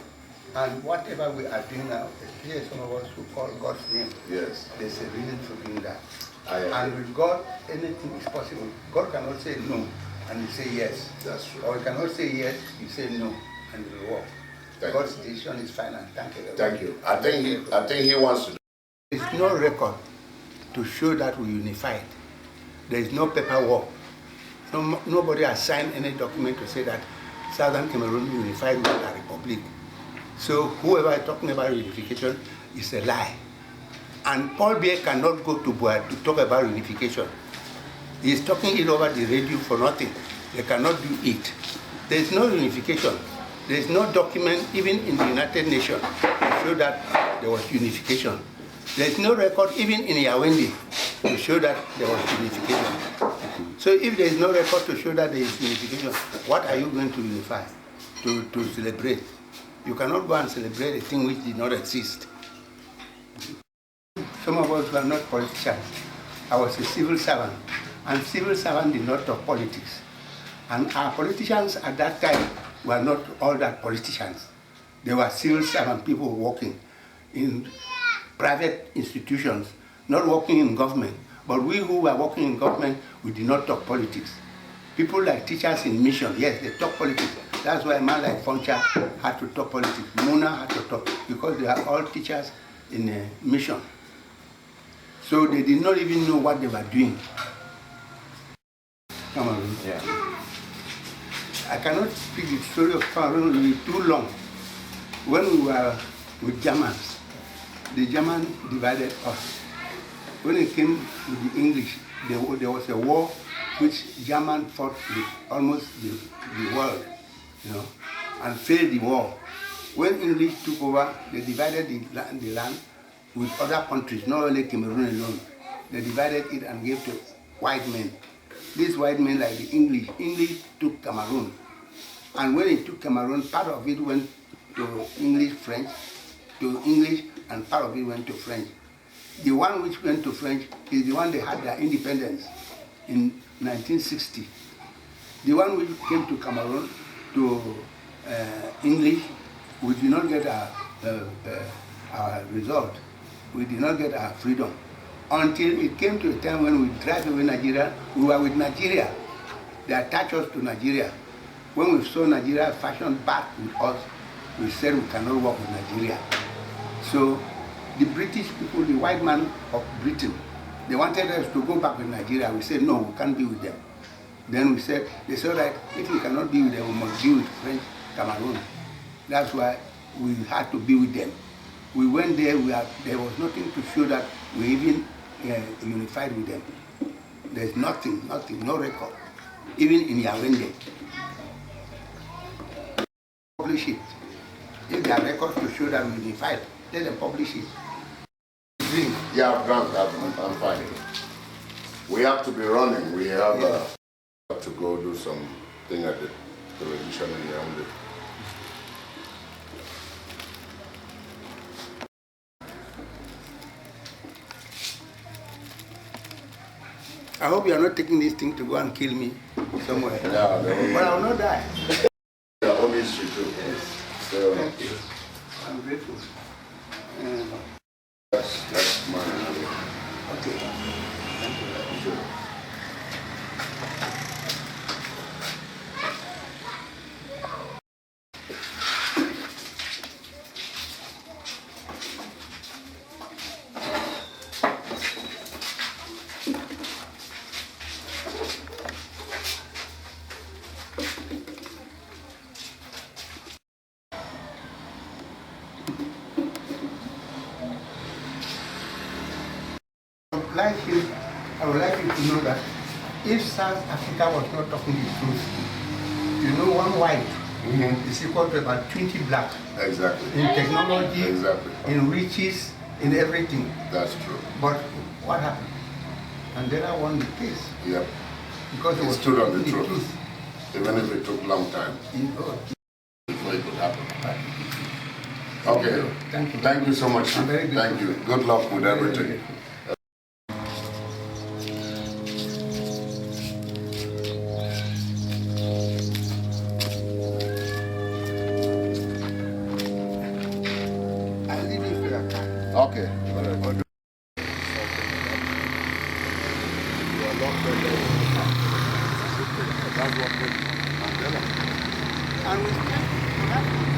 [SPEAKER 2] And whatever we are doing now, especially some of us who call God's name,
[SPEAKER 1] Yes.
[SPEAKER 2] there's a reason for doing that.
[SPEAKER 1] I
[SPEAKER 2] And with God, anything is possible. God cannot say no and you say yes.
[SPEAKER 1] That's true.
[SPEAKER 2] Or he cannot say yes, you say no, and it will work.
[SPEAKER 1] Thank
[SPEAKER 2] God's decision is final. Thank you.
[SPEAKER 1] Thank you. I think he wants to.
[SPEAKER 2] There is no record to show that we unified. There is no paperwork. Nobody has signed any document to say that Southern Cameroon unified with the Republic. So whoever is talking about unification is a lie. And Paul Biya cannot go to Boer to talk about unification. He is talking it over the radio for nothing. They cannot do it. There is no unification. There is no document, even in the United Nations, to show that there was unification. There is no record, even in Yaoundé, to show that there was unification. So if there is no record to show that there is unification, what are you going to unify, to celebrate? You cannot go and celebrate a thing which did not exist. Some of us were not politicians. I was a civil servant, and civil servant did not talk politics. And our politicians at that time were not all that politicians. They were civil servant people working in private institutions, not working in government. But we who were working in government, we did not talk politics. People like teachers in mission, yes, they talk politics. That's why a man like Foncha had to talk politics. Mona had to talk, because they are all teachers in a mission. So they did not even know what they were doing. Cameroon.
[SPEAKER 1] Yeah.
[SPEAKER 2] I cannot speak the story of Cameroon, it will be too long. When we were with Germans, the Germans divided us. When it came to the English, there was a war which German fought with almost the world, and failed the war. When English took over, they divided the land with other countries, not only Cameroon alone. They divided it and gave to white men. These white men, like the English took Cameroon. And when it took Cameroon, part of it went to English, and part of it went to French. The one which went to French is the one they had their independence in 1960. The one which came to Cameroon, to English, we did not get our result. We did not get our freedom. Until it came to a time when we drive away Nigeria, we were with Nigeria. They attached us to Nigeria. When we saw Nigeria fashion back with us, we said we cannot work with Nigeria. So the British people, the white man of Britain, they wanted us to go back with Nigeria. We said, no, we can't be with them. Then they said that if we cannot be with them, we must be with French Cameroon. That's why we had to be with them. We went there, there was nothing to show that we even unified with them. There's nothing, no record. Even in Yaoundé. Publish it. If there are records to show that we unified, let them publish it.
[SPEAKER 1] Yeah, I'm fine. We have to be running. We have to go do something at the television in Yaoundé.
[SPEAKER 2] I hope you are not taking this thing to go and kill me somewhere.
[SPEAKER 1] Yeah,
[SPEAKER 2] but I will not die.
[SPEAKER 1] Your own history too.
[SPEAKER 2] Yes.
[SPEAKER 1] So,
[SPEAKER 2] thank you. I'm grateful.
[SPEAKER 1] that's mine.
[SPEAKER 2] Okay. Thank you.
[SPEAKER 1] Sure.
[SPEAKER 2] I would like you to know that if South Africa was not talking the truth, one white is equal to about 20 black.
[SPEAKER 1] Exactly.
[SPEAKER 2] In technology,
[SPEAKER 1] exactly.
[SPEAKER 2] in riches, in everything.
[SPEAKER 1] That's true.
[SPEAKER 2] But what happened? Mandela won the case.
[SPEAKER 1] Yep.
[SPEAKER 2] Because
[SPEAKER 1] he stood on the truth. Even if it took a long time. Before it could happen. Okay.
[SPEAKER 2] Thank you.
[SPEAKER 1] Thank you so much.
[SPEAKER 2] Thank
[SPEAKER 1] you. Good luck with everything. Okay.
[SPEAKER 2] And we